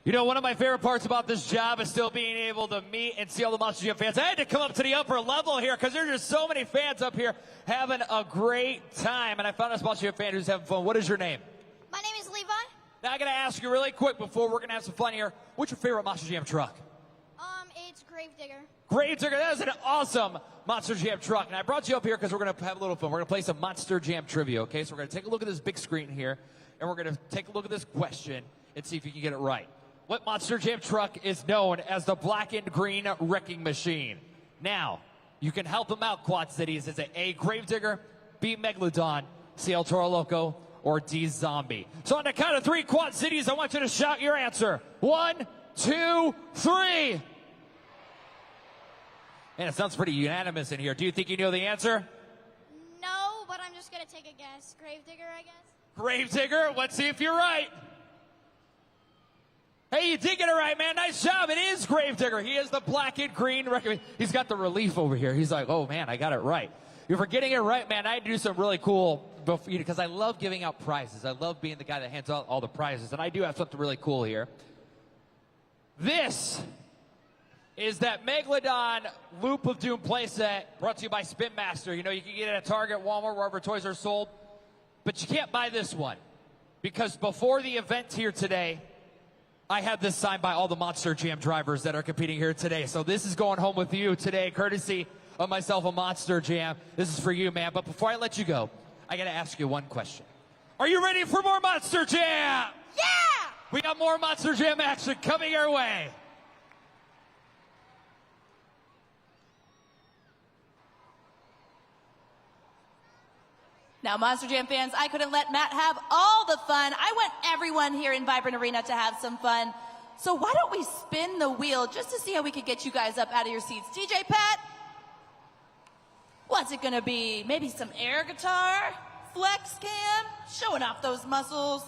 You know, one of my favorite parts about this job is still being able to meet and see all the Monster Jam fans. I had to come up to the upper level here because there's just so many fans up here having a great time. And I found this Monster Jam fan who's having fun. What is your name? My name is Levi. Now I got to ask you really quick before we're going to have some fun here. What's your favorite Monster Jam truck? It's Gravedigger. Gravedigger, that is an awesome Monster Jam truck. And I brought you up here because we're going to have a little fun. We're going to play some Monster Jam trivia, okay? So we're going to take a look at this big screen here, and we're going to take a look at this question and see if you can get it right. What Monster Jam truck is known as the Black and Green Wrecking Machine? Now, you can help them out, Quad Cities. Is it A, Gravedigger, B, Megalodon, C, Toro Loco, or D, Zombie? So on the count of 3, Quad Cities, I want you to shout your answer. 1, 2, 3. And it sounds pretty unanimous in here. Do you think you know the answer? No, but I'm just going to take a guess. Gravedigger, I guess. Gravedigger, let's see if you're right. Hey, you did get it right, man. Nice job. It is Gravedigger. He is the Black and Green Wrecking. He's got the relief over here. He's like, oh, man, I got it right. You're forgetting it right, man. I had to do some really cool, because I love giving out prizes. I love being the guy that hands out all the prizes, and I do have something really cool here. This is that Megalodon Loop of Doom playset brought to you by Spin Master. You know, you can get it at Target, Walmart, wherever toys are sold, but you can't buy this one because before the event here today, I had this signed by all the Monster Jam drivers that are competing here today. So this is going home with you today, courtesy of myself and Monster Jam. This is for you, man. But before I let you go, I got to ask you one question. Are you ready for more Monster Jam? Yeah! We got more Monster Jam action coming your way. Now, Monster Jam fans, I couldn't let Matt have all the fun. I want everyone here in Vibrant Arena to have some fun. So why don't we spin the wheel just to see how we could get you guys up out of your seats. DJ Pat, what's it gonna be? Maybe some air guitar? Flex cam? Showing off those muscles.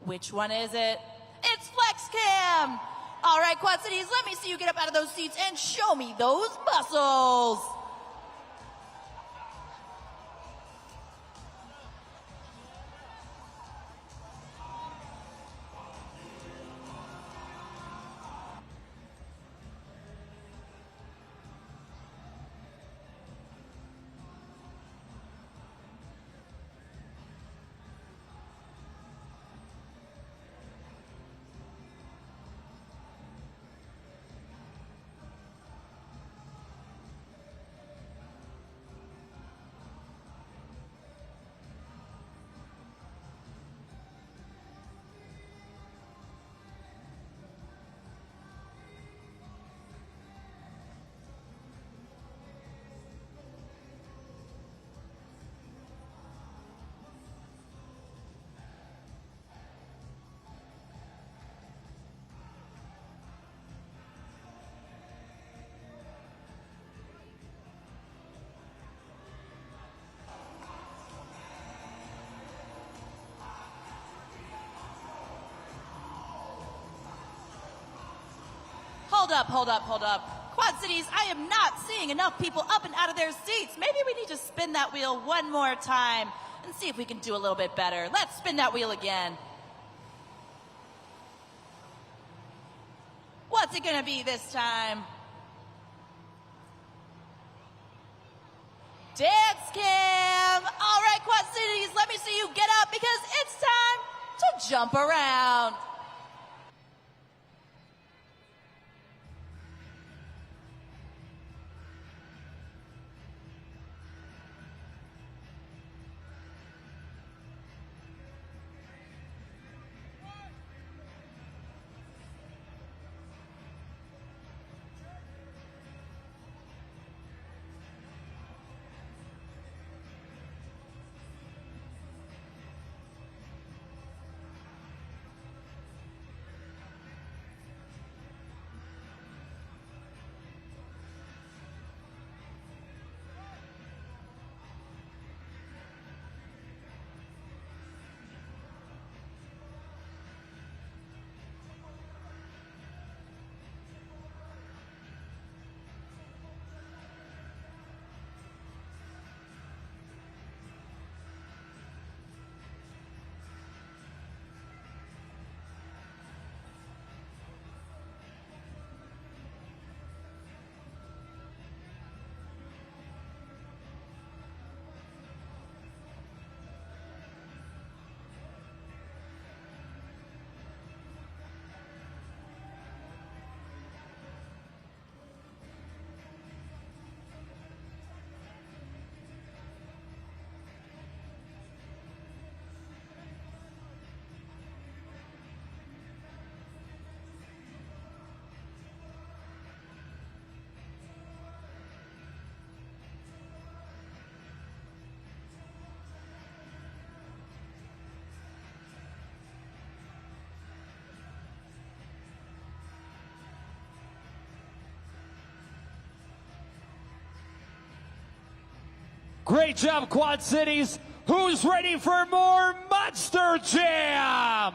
Which one is it? It's Flex cam! All right, Quad Cities, let me see you get up out of those seats and show me those muscles. Hold up. Quad Cities, I am not seeing enough people up and out of their seats. Maybe we need to spin that wheel one more time and see if we can do a little bit better. Let's spin that wheel again. What's it gonna be this time? Dance cam! All right, Quad Cities, let me see you get up because it's time to jump around. Great job, Quad Cities. Who's ready for more Monster Jam?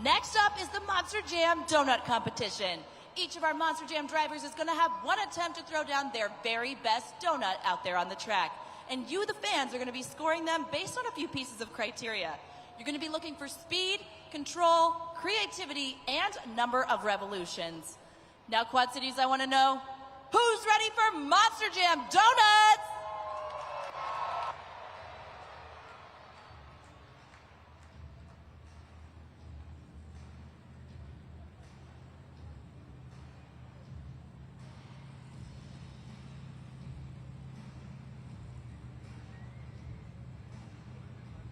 Next up is the Monster Jam Donut Competition. Each of our Monster Jam drivers is going to have one attempt to throw down their very best donut out there on the track. And you, the fans, are going to be scoring them based on a few pieces of criteria. You're going to be looking for speed, control, creativity, and number of revolutions. Now, Quad Cities, I want to know, who's ready for Monster Jam Donuts?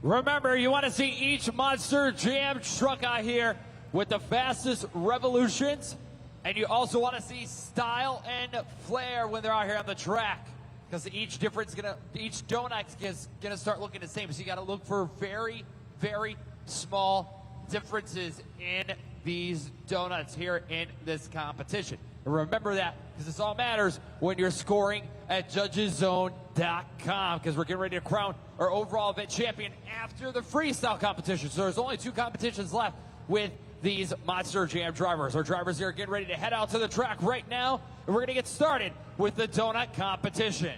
Remember, you want to see each Monster Jam truck out here with the fastest revolutions, and you also want to see style and flair when they're out here on the track, because each donut is gonna start looking the same. So you got to look for very, very small differences in these donuts here in this competition. And remember that, because this all matters when you're scoring at judgeszone.com, because we're getting ready to crown our overall event champion after the freestyle competition. So there's only 2 competitions left with these Monster Jam drivers. Our drivers here are getting ready to head out to the track right now, and we're going to get started with the donut competition.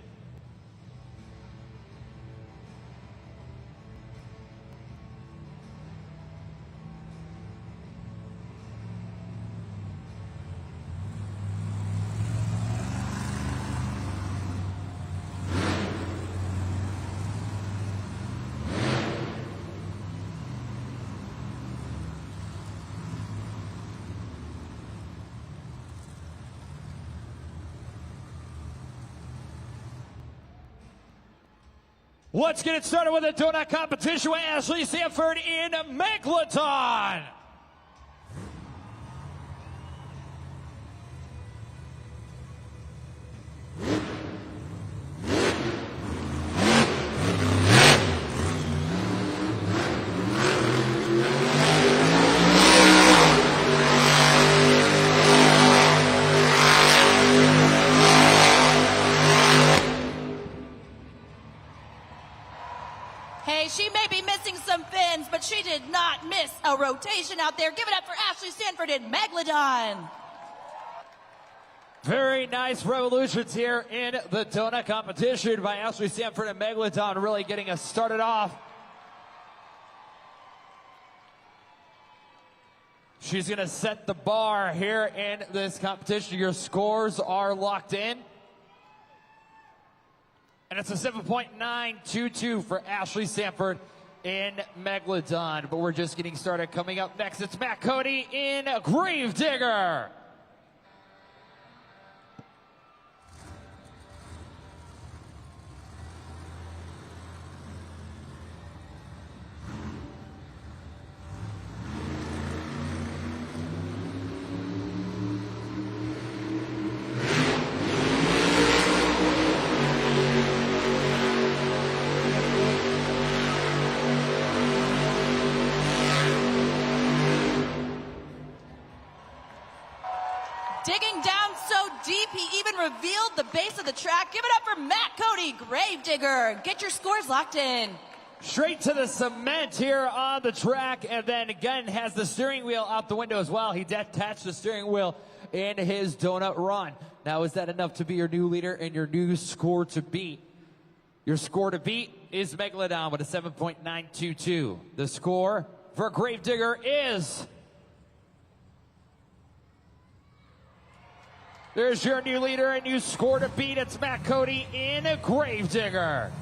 Let's get it started with a donut competition with Ashley Sanford in Megalodon. Hey, she may be missing some fins, but she did not miss a rotation out there. Give it up for Ashley Sanford in Megalodon. Very nice revolutions here in the donut competition by Ashley Sanford and Megalodon, really getting us started off. She's going to set the bar here in this competition. Your scores are locked in. And it's a 7.922 for Ashley Sanford in Megalodon. But we're just getting started. Coming up next, it's Matt Cody in Gravedigger. Digging down so deep, he even revealed the base of the track. Give it up for Matt Cody, Gravedigger. Get your scores locked in. Straight to the cement here on the track, and then again has the steering wheel out the window as well. He detached the steering wheel in his donut run. Now, is that enough to be your new leader and your new score to beat? Your score to beat is Megalodon with a 7.922. The score for Gravedigger is... There's your new leader and new score to beat. It's Matt Cody in Gravedigger.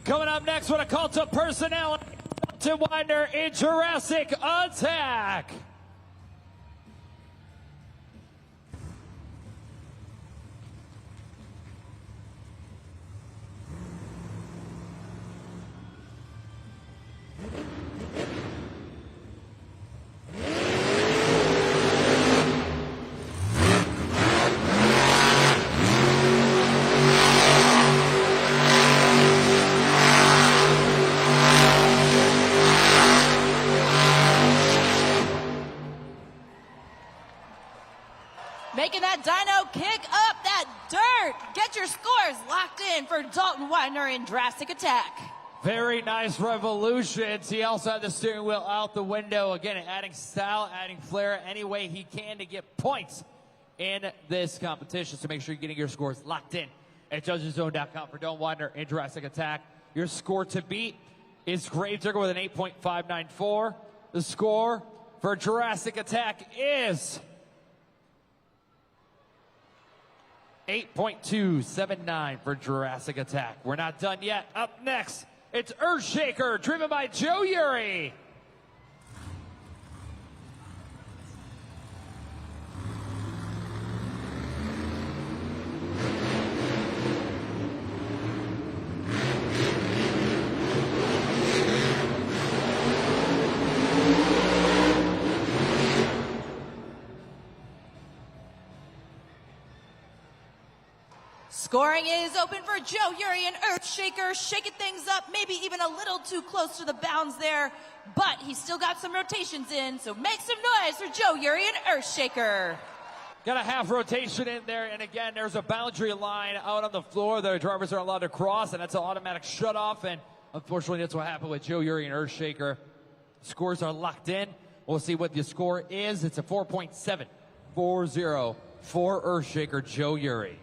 Coming up next, what a call to personality, Dalton Widner in Jurassic Attack. Making that dyno kick up that dirt. Get your scores locked in for Dalton Widner in Jurassic Attack. Very nice revolutions. He also had the steering wheel out the window. Again, adding style, adding flair any way he can to get points in this competition. So make sure you're getting your scores locked in at judgeszone.com for Dalton Widner in Jurassic Attack. Your score to beat is Gravedigger with an 8.594. The score for Jurassic Attack is 8.279 for Jurassic Attack. We're not done yet. Up next, it's Earthshaker, driven by Joe Urey. Scoring is open for Joe Uri and Earthshaker, shaking things up, maybe even a little too close to the bounds there, but he's still got some rotations in, so make some noise for Joe Uri and Earthshaker. Got a half rotation in there, and again, there's a boundary line out on the floor that the drivers are allowed to cross, and that's an automatic shutoff, and unfortunately, that's what happened with Joe Uri and Earthshaker. Scores are locked in. We'll see what the score is. It's a 4.740 for Earthshaker Joe Uri.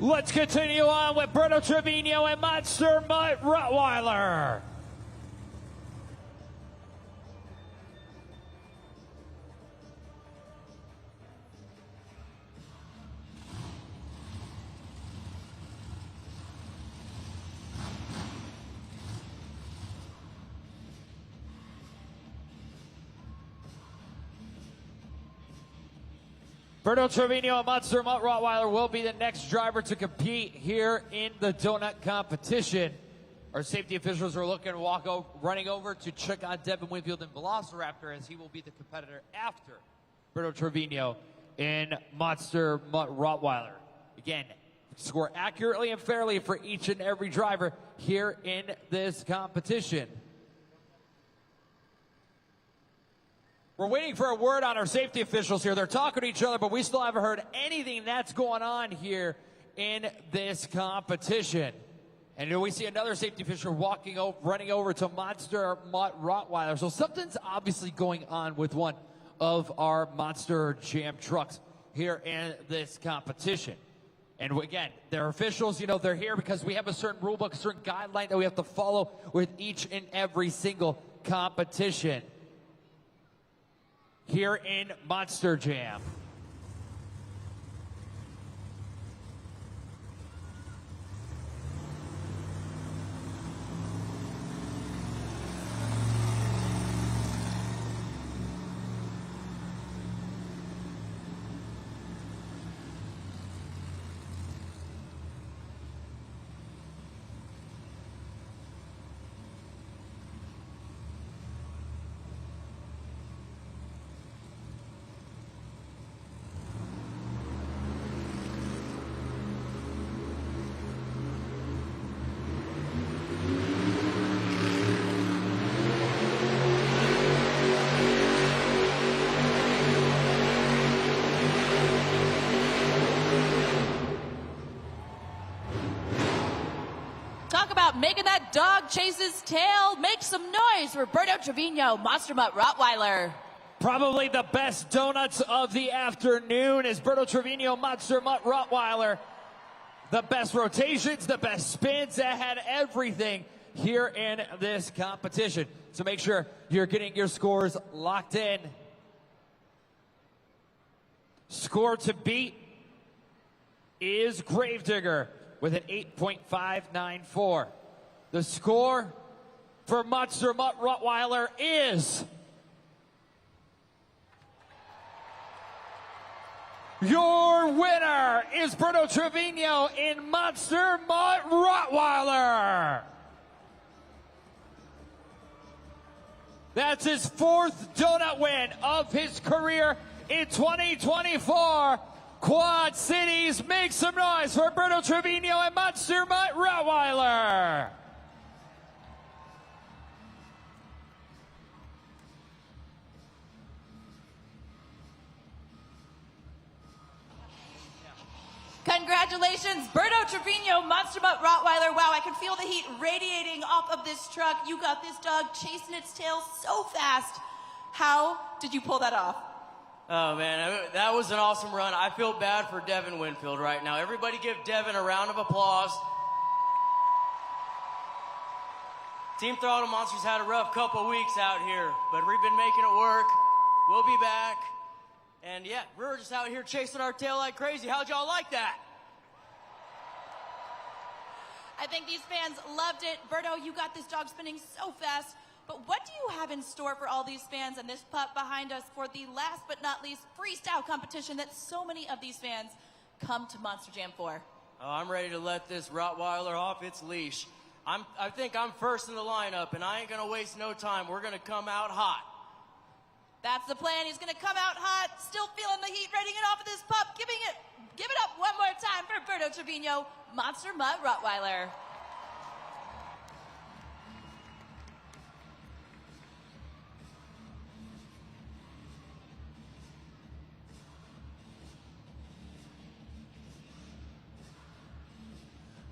Let's continue on with Berto Trevino and Monster Mutt Rottweiler. Berto Trevino and Monster Mutt Rottweiler will be the next driver to compete here in the donut competition. Our safety officials are looking to running over to check on Devin Winfield and Velociraptor, as he will be the competitor after Berto Trevino and Monster Mutt Rottweiler. Again, score accurately and fairly for each and every driver here in this competition. We're waiting for a word on our safety officials here. They're talking to each other, but we still haven't heard anything that's going on here in this competition. And we see another safety official running over to Monster Mutt Rottweiler. So something's obviously going on with one of our Monster Jam trucks here in this competition. And again, they're officials, you know, they're here because we have a certain rule book, a certain guideline that we have to follow with each and every single competition here in Monster Jam. Making that dog chase his tail. Make some noise for Berto Trevino, Monster Mutt Rottweiler. Probably the best donuts of the afternoon is Berto Trevino, Monster Mutt Rottweiler. The best rotations, the best spins, that had everything here in this competition. So make sure you're getting your scores locked in. Score to beat is Gravedigger with an 8.594. The score for Monster Mutt Rottweiler is your winner is Berto Trevino in Monster Mutt Rottweiler. That's his fourth donut win of his career in 2024. Quad Cities, make some noise for Berto Trevino and Monster Mutt Rottweiler. Congratulations, Berto Trevino, Monster Mutt Rottweiler. Wow, I can feel the heat radiating off of this truck. You got this dog chasing its tail so fast. How did you pull that off? Oh, man, that was an awesome run. I feel bad for Devin Winfield right now. Everybody give Devin a round of applause. Team Throttle Monsters had a rough couple weeks out here, but we've been making it work. We'll be back. And yeah, we're just out here chasing our tail like crazy. How'd y'all like that? I think these fans loved it. Berto, you got this dog spinning so fast. But what do you have in store for all these fans and this pup behind us for the last but not least freestyle competition that so many of these fans come to Monster Jam for? Oh, I'm ready to let this Rottweiler off its leash. I think I'm first in the lineup, and I ain't gonna waste no time. We're gonna come out hot. That's the plan. He's gonna come out hot, still feeling the heat, ready to get off of this pup. Give it up one more time for Berto Trevino, Monster Mutt Rottweiler.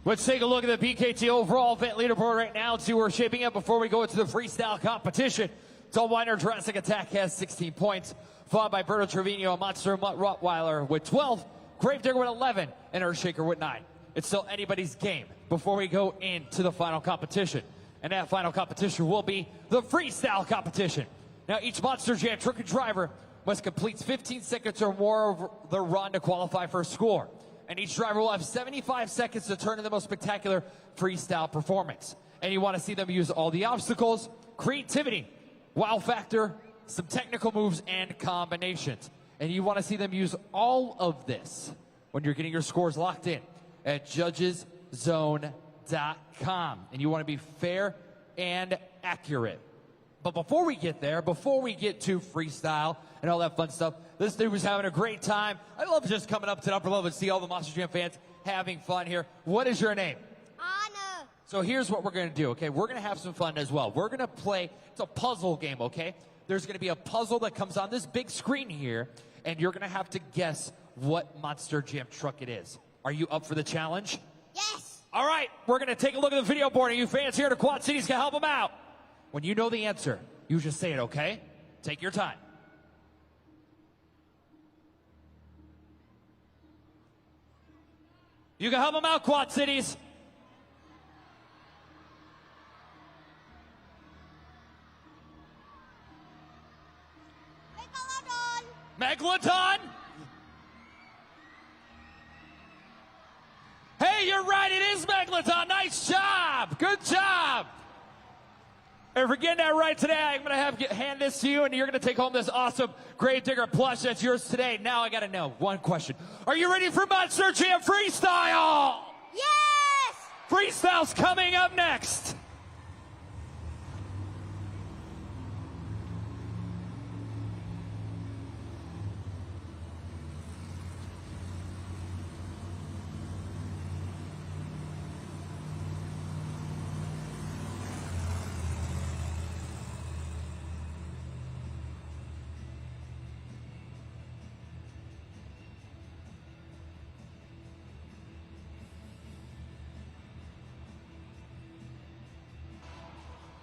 Let's take a look at the BKT overall event leaderboard right now and see where we're shaping up before we go into the freestyle competition. Dalton Widner, Jurassic Attack has 16 points, followed by Berto Trevino, Monster Mutt Rottweiler with 12, Gravedigger with 11, and Earthshaker with 9. It's still anybody's game before we go into the final competition. And that final competition will be the freestyle competition. Now, each Monster Jam truck and driver must complete 15 seconds or more of the run to qualify for a score. And each driver will have 75 seconds to turn in the most spectacular freestyle performance. And you want to see them use all the obstacles, creativity, wow factor, some technical moves, and combinations. And you want to see them use all of this when you're getting your scores locked in at judgeszone.com. And you want to be fair and accurate. But before we get there, before we get to freestyle and all that fun stuff, this dude was having a great time. I love just coming up to the upper level and see all the Monster Jam fans having fun here. What is your name? Anna. So here's what we're going to do, okay? We're going to have some fun as well. We're going to play, it's a puzzle game, okay? There's going to be a puzzle that comes on this big screen here, and you're going to have to guess what Monster Jam truck it is. Are you up for the challenge? Yes. All right, we're going to take a look at the video board, and you fans here at Quad Cities can help them out. When you know the answer, you just say it, okay? Take your time. You can help them out, Quad Cities. Megalodon. Hey, you're right, it is Megalodon. Nice job. Good job. And for getting that right today, I'm going to hand this to you, and you're going to take home this awesome Gravedigger plush that's yours today. Now I got to know one question. Are you ready for Monster Jam Freestyle? Yes! Freestyle's coming up next.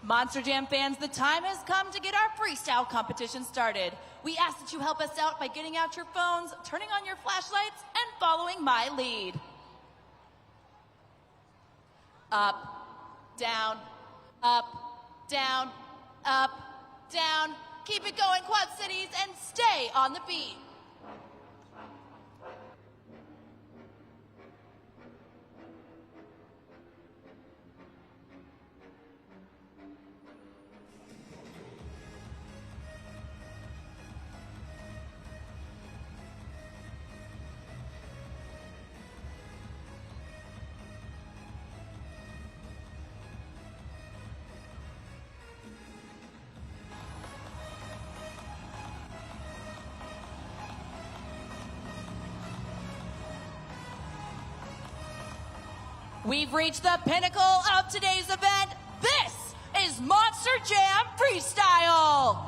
Monster Jam fans, the time has come to get our freestyle competition started. We ask that you help us out by getting out your phones, turning on your flashlights, and following my lead. Up, down, up, down, up, down. Keep it going, Quad Cities, and stay on the beat. We've reached the pinnacle of today's event. This is Monster Jam Freestyle.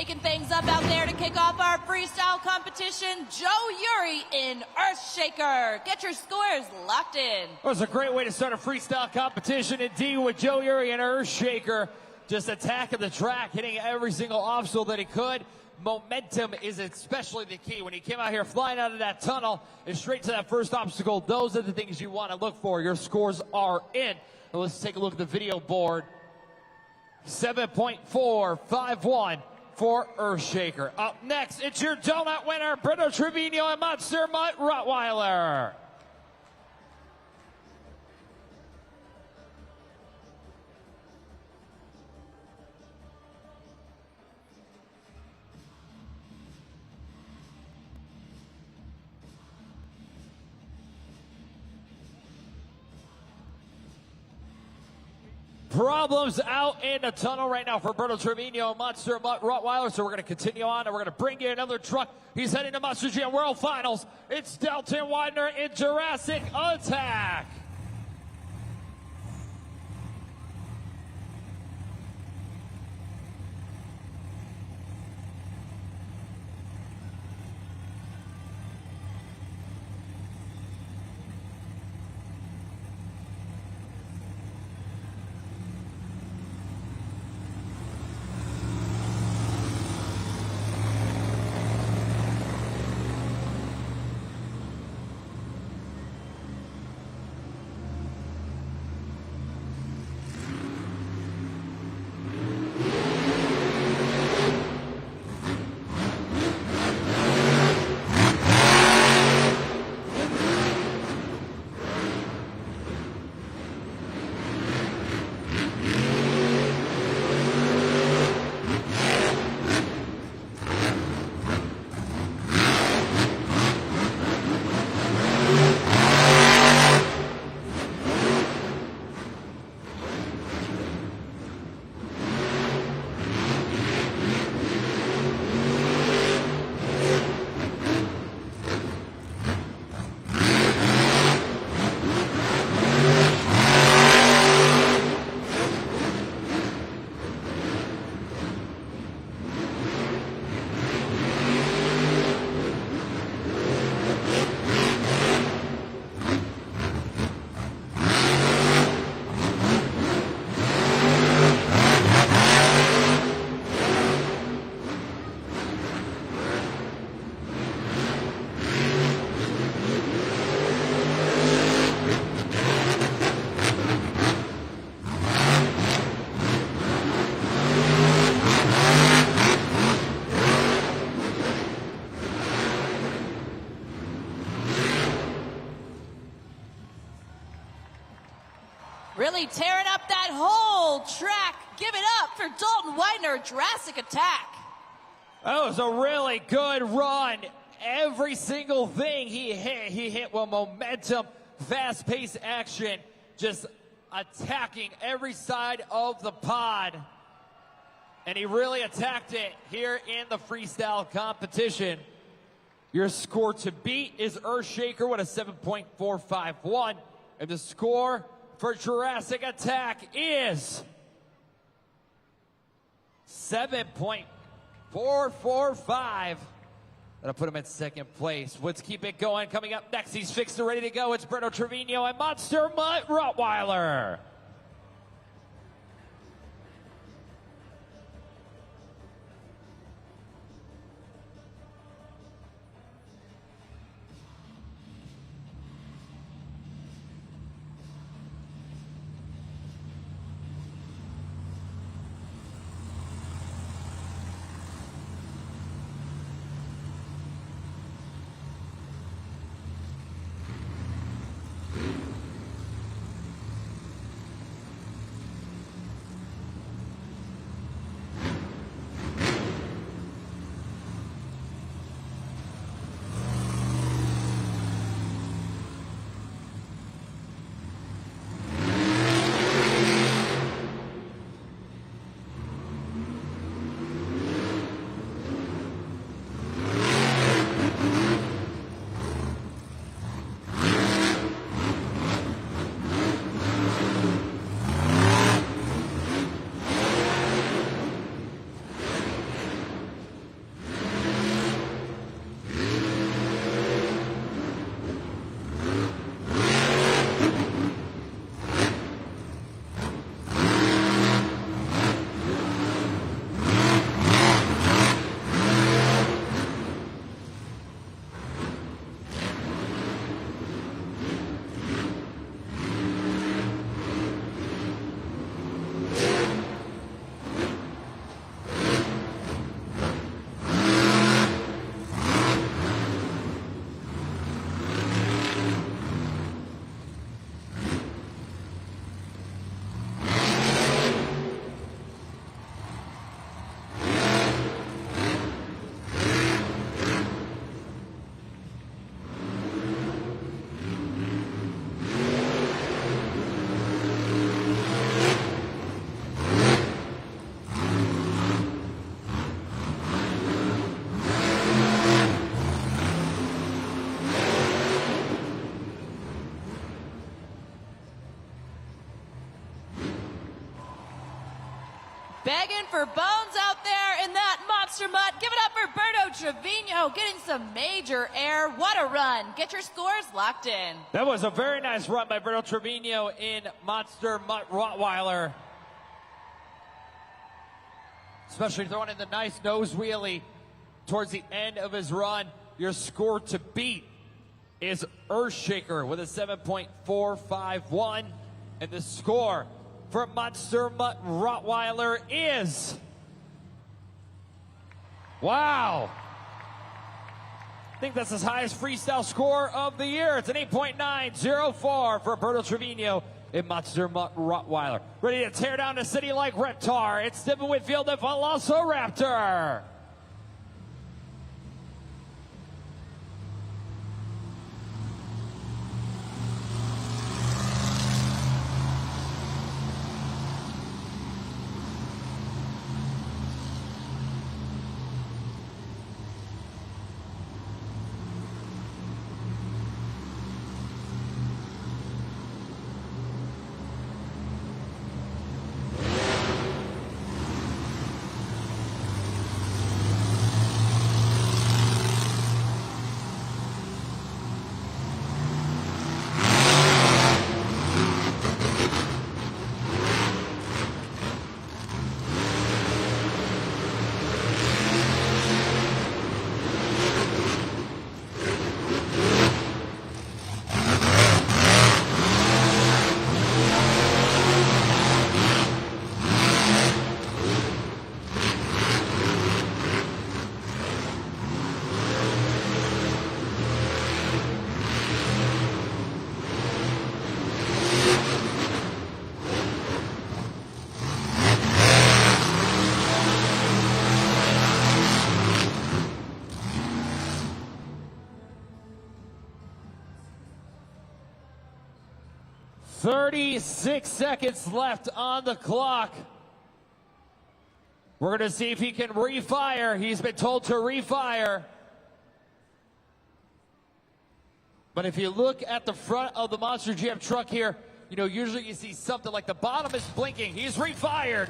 Shaking things up out there to kick off our freestyle competition, Joe Uri in Earthshaker. Get your scores locked in. It was a great way to start a freestyle competition indeed with Joe Uri and Earthshaker. Just attacking the track, hitting every single obstacle that he could. Momentum is especially the key. When he came out here flying out of that tunnel and straight to that first obstacle, those are the things you want to look for. Your scores are in. And let's take a look at the video board. 7.451 for Earthshaker. Up next, it's your donut winner, Brito Trevino and Monster Mutt Rottweiler. Problems out in the tunnel right now for Berto Trevino, Monster Mutt Rottweiler. So we're going to continue on, and we're going to bring you another truck. He's heading to Monster Jam World Finals. It's Dalton Widner in Jurassic Attack. Really tearing up that whole track. Give it up for Dalton Widner, Jurassic Attack. That was a really good run. Every single thing he hit with momentum, fast-paced action, just attacking every side of the pod. And he really attacked it here in the freestyle competition. Your score to beat is Earthshaker with a 7.451. And the score for Jurassic Attack is 7.445. That'll put him in second place. Let's keep it going. Coming up next, he's fixed and ready to go. It's Brito Trevino and Monster Mutt Rottweiler. begging for bones out there in that monster mutt. Give it up for Berto Trevino getting some major air. What a run. Get your scores locked in. That was a very nice run by Berto Trevino in Monster Mutt Rottweiler. Especially throwing in the nice nose wheelie towards the end of his run. Your score to beat is Earthshaker with a 7.451. And the score for Monster Mutt Rottweiler is... Wow. I think that's his highest freestyle score of the year. It's an 8.904 for Berto Trevino in Monster Mutt Rottweiler. Ready to tear down the city like Reptar. It's Devin Whitfield and Velociraptor. "36 seconds left on the clock. We're going to see if he can refire. He's been told to refire. But if you look at the front of the Monster Jam truck here, you know, usually you see something like the bottom is blinking. He's refired.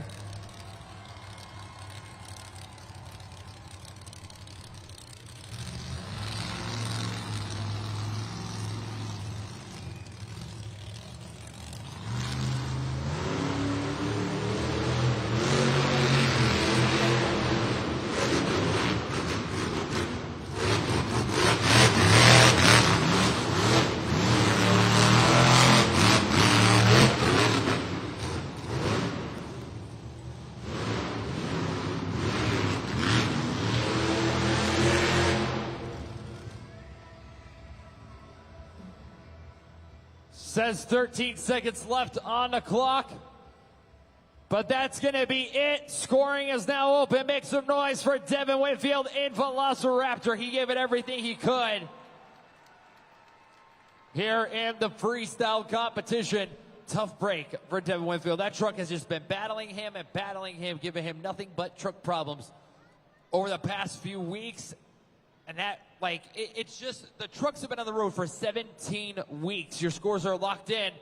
Says 13 seconds left on the clock. But that's going to be it. Scoring is now open. Make some noise for Devin Whitfield in Velociraptor. He gave it everything he could here in the freestyle competition. Tough break for Devin Whitfield. That truck has just been battling him, giving him nothing but truck problems over the past few weeks. And that, like, it's just, the trucks have been on the road for 17 weeks. Your scores are locked in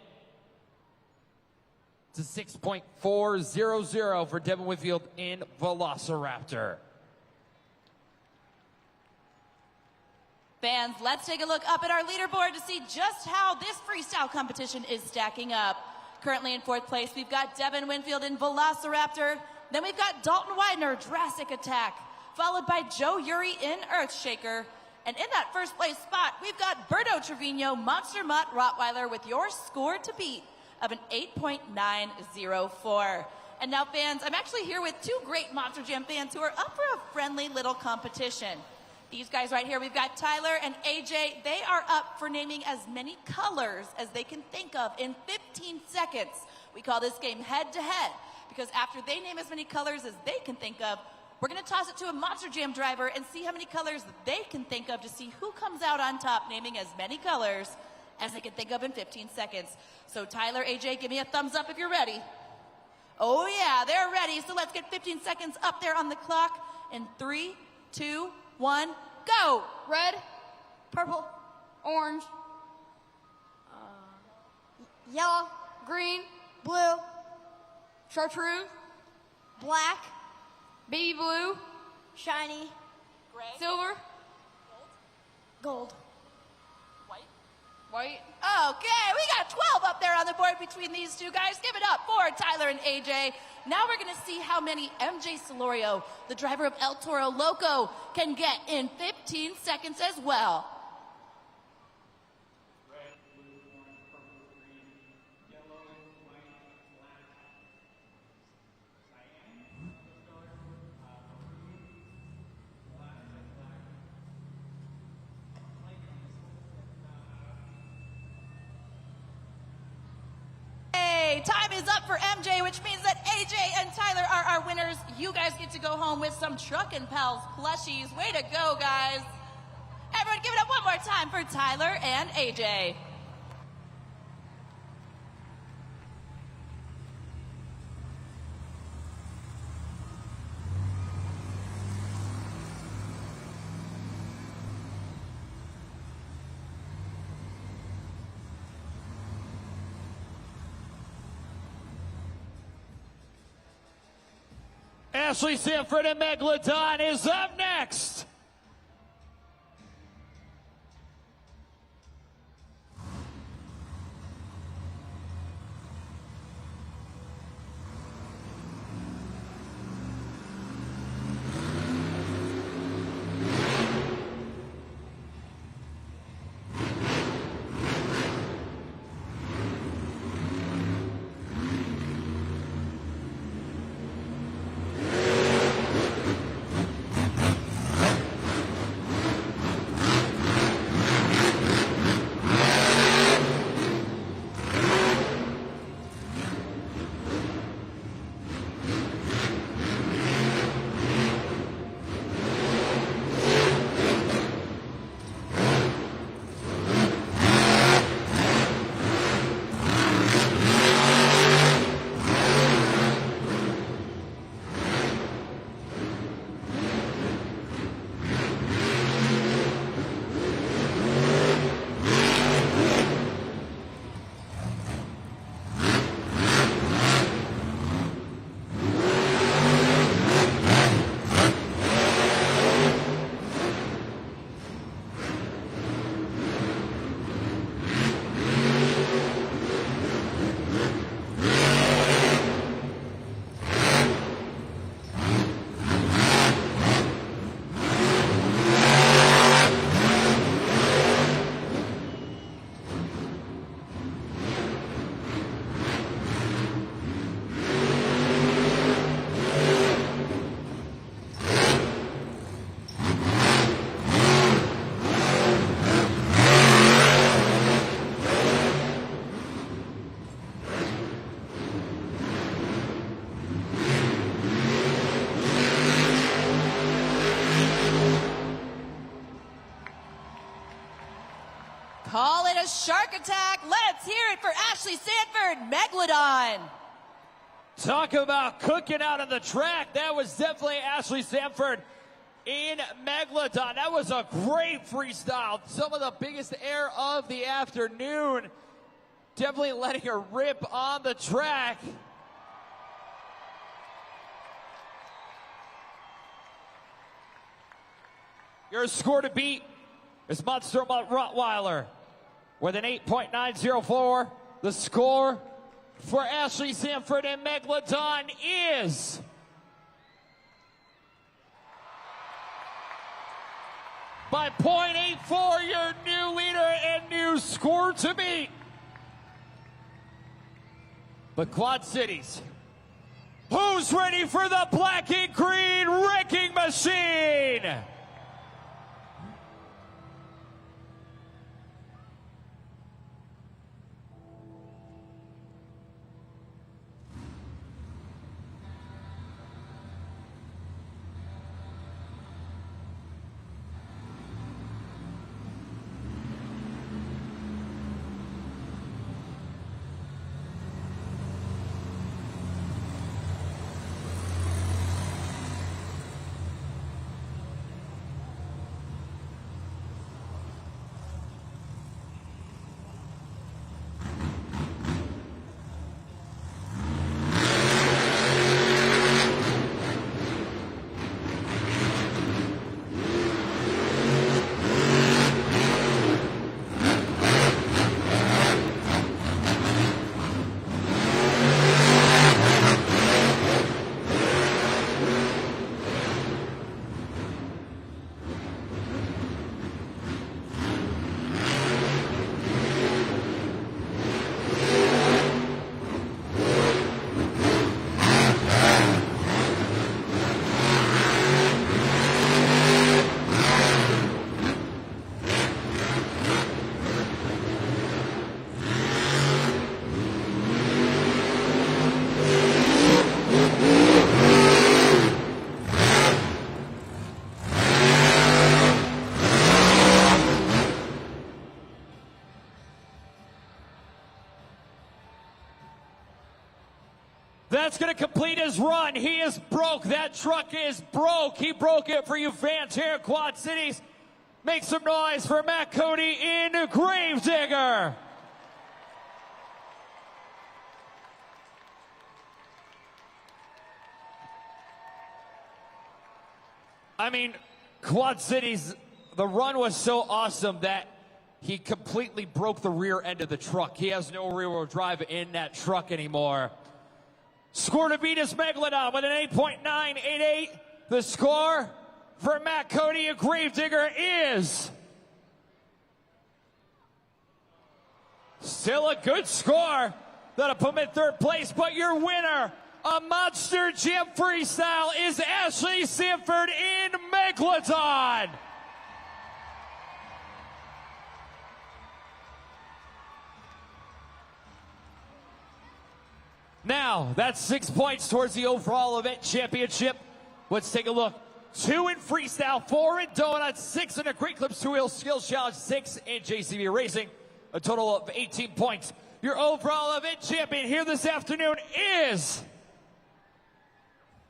to 6.400 for Devin Whitfield in Velociraptor. Fans, let's take a look up at our leaderboard to see just how this freestyle competition is stacking up. Currently in fourth place, we've got Devin Whitfield in Velociraptor. Then we've got Dalton Widner, Jurassic Attack, followed by Joe Uri in Earthshaker. And in that first place spot, we've got Berto Trevino, Monster Mutt Rottweiler with your score to beat of an 8.904. And now, fans, I'm actually here with two great Monster Jam fans who are up for a friendly little competition. These guys right here, we've got Tyler and AJ. They are up for naming as many colors as they can think of in 15 seconds. We call this game head-to-head because after they name as many colors as they can think of, we're going to toss it to a Monster Jam driver and see how many colors they can think of to see who comes out on top naming as many colors as they can think of in 15 seconds. So Tyler, AJ, give me a thumbs up if you're ready. Oh yeah, they're ready. So let's get 15 seconds up there on the clock in 3, 2, 1, go. Red, purple, orange, yellow, green, blue, chartreuse, Black. Baby blue. Shiny. Gray. Silver. Gold. White. Okay, we got 12 up there on the board between these two guys. Give it up for Tyler and AJ. Now we're going to see how many MJ Solorio, the driver of El Toro Loco, can get in 15 seconds as well. Time is up for MJ, which means that AJ and Tyler are our winners. You guys get to go home with some Truckin' Pals plushies. Way to go, guys. Everyone give it up one more time for Tyler and AJ. Ashley Sanford and Megalodon is up next. Call it a shark attack. Let's hear it for Ashley Sanford, Megalodon. Talk about cooking out on the track. That was definitely Ashley Sanford in Megalodon. That was a great freestyle. Some of the biggest air of the afternoon. Definitely letting her rip on the track. Your score to beat is Monster Rottweiler with an 8.904. The score for Ashley Sanford and Megalodon is by 0.84, your new leader and new score to beat. But Quad Cities, who's ready for the black and green wrecking machine? That's going to complete his run. He is broke. That truck is broke. He broke it for you fans here at Quad Cities. Make some noise for Matt Cody in Gravedigger. I mean, Quad Cities, the run was so awesome that he completely broke the rear end of the truck. He has no rear-wheel drive in that truck anymore. Score to beat is Megalodon with an 8.988. The score for Matt Cody and Gravedigger is still a good score. That'll put him in third place, but your winner, a Monster Jam Freestyle, is Ashley Sanford in Megalodon. Now, that's 6 points towards the overall event championship. Let's take a look. 2 in freestyle, 4 in donut, 6 in a Great Clips 2-wheel skills challenge, 6 in JCB Racing. A total of 18 points. Your overall event champion here this afternoon is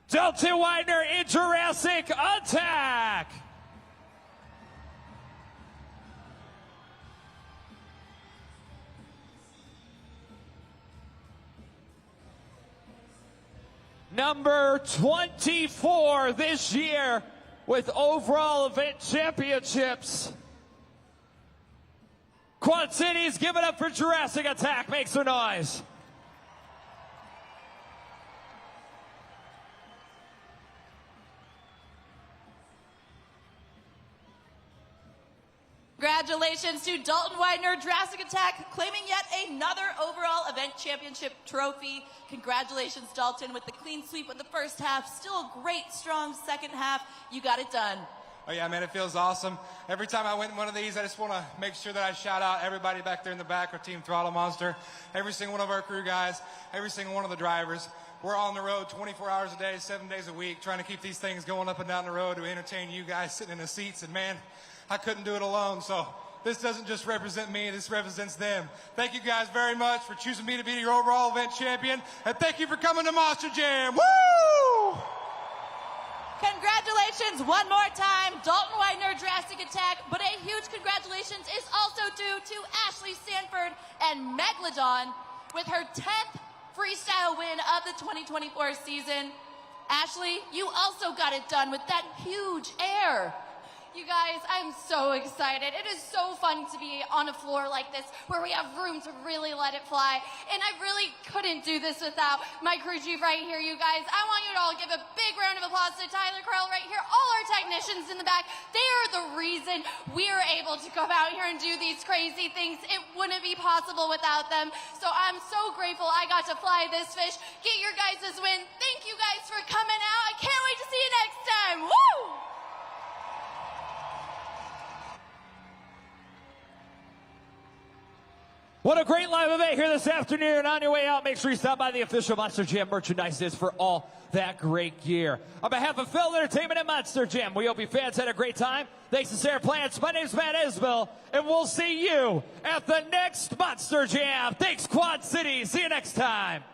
Dalton Widner in Jurassic Attack. Number 24 this year with overall event championships. Quad Cities, give it up for Jurassic Attack. Make some noise. Congratulations to Dalton Widner, Jurassic Attack, claiming yet another overall event championship trophy. Congratulations, Dalton, with the clean sweep of the first half. Still a great, strong second half. You got it done. Oh yeah, man, it feels awesome. Every time I win one of these, I just want to make sure that I shout out everybody back there in the back, our Team Throttle Monster, every single one of our crew guys, every single one of the drivers. We're on the road 24 hours a day, 7 days a week, trying to keep these things going up and down the road to entertain you guys sitting in the seats. And man, I couldn't do it alone, so this doesn't just represent me, this represents them. Thank you guys very much for choosing me to be your overall event champion, and thank you for coming to Monster Jam. Woo! Congratulations one more time, Dalton Widner, Jurassic Attack, but a huge congratulations is also due to Ashley Sanford and Megalodon with her 10th freestyle win of the 2024 season. Ashley, you also got it done with that huge air. You guys, I'm so excited. It is so fun to be on a floor like this where we have room to really let it fly. And I really couldn't do this without my crew chief right here, you guys. I want you to all give a big round of applause to Tyler Crowell right here, all our technicians in the back. They are the reason we are able to come out here and do these crazy things. It wouldn't be possible without them. So I'm so grateful I got to fly this fish, get your guys' win. Thank you guys for coming out. I can't wait to see you next time. Woo! What a great live event here this afternoon. On your way out, make sure you stop by the official Monster Jam merchandise for all that great gear. On behalf of Phil Entertainment and Monster Jam, we hope you fans had a great time. Thanks to Sarah Plants. My name's Matt Isbell, and we'll see you at the next Monster Jam. Thanks, Quad City. See you next time.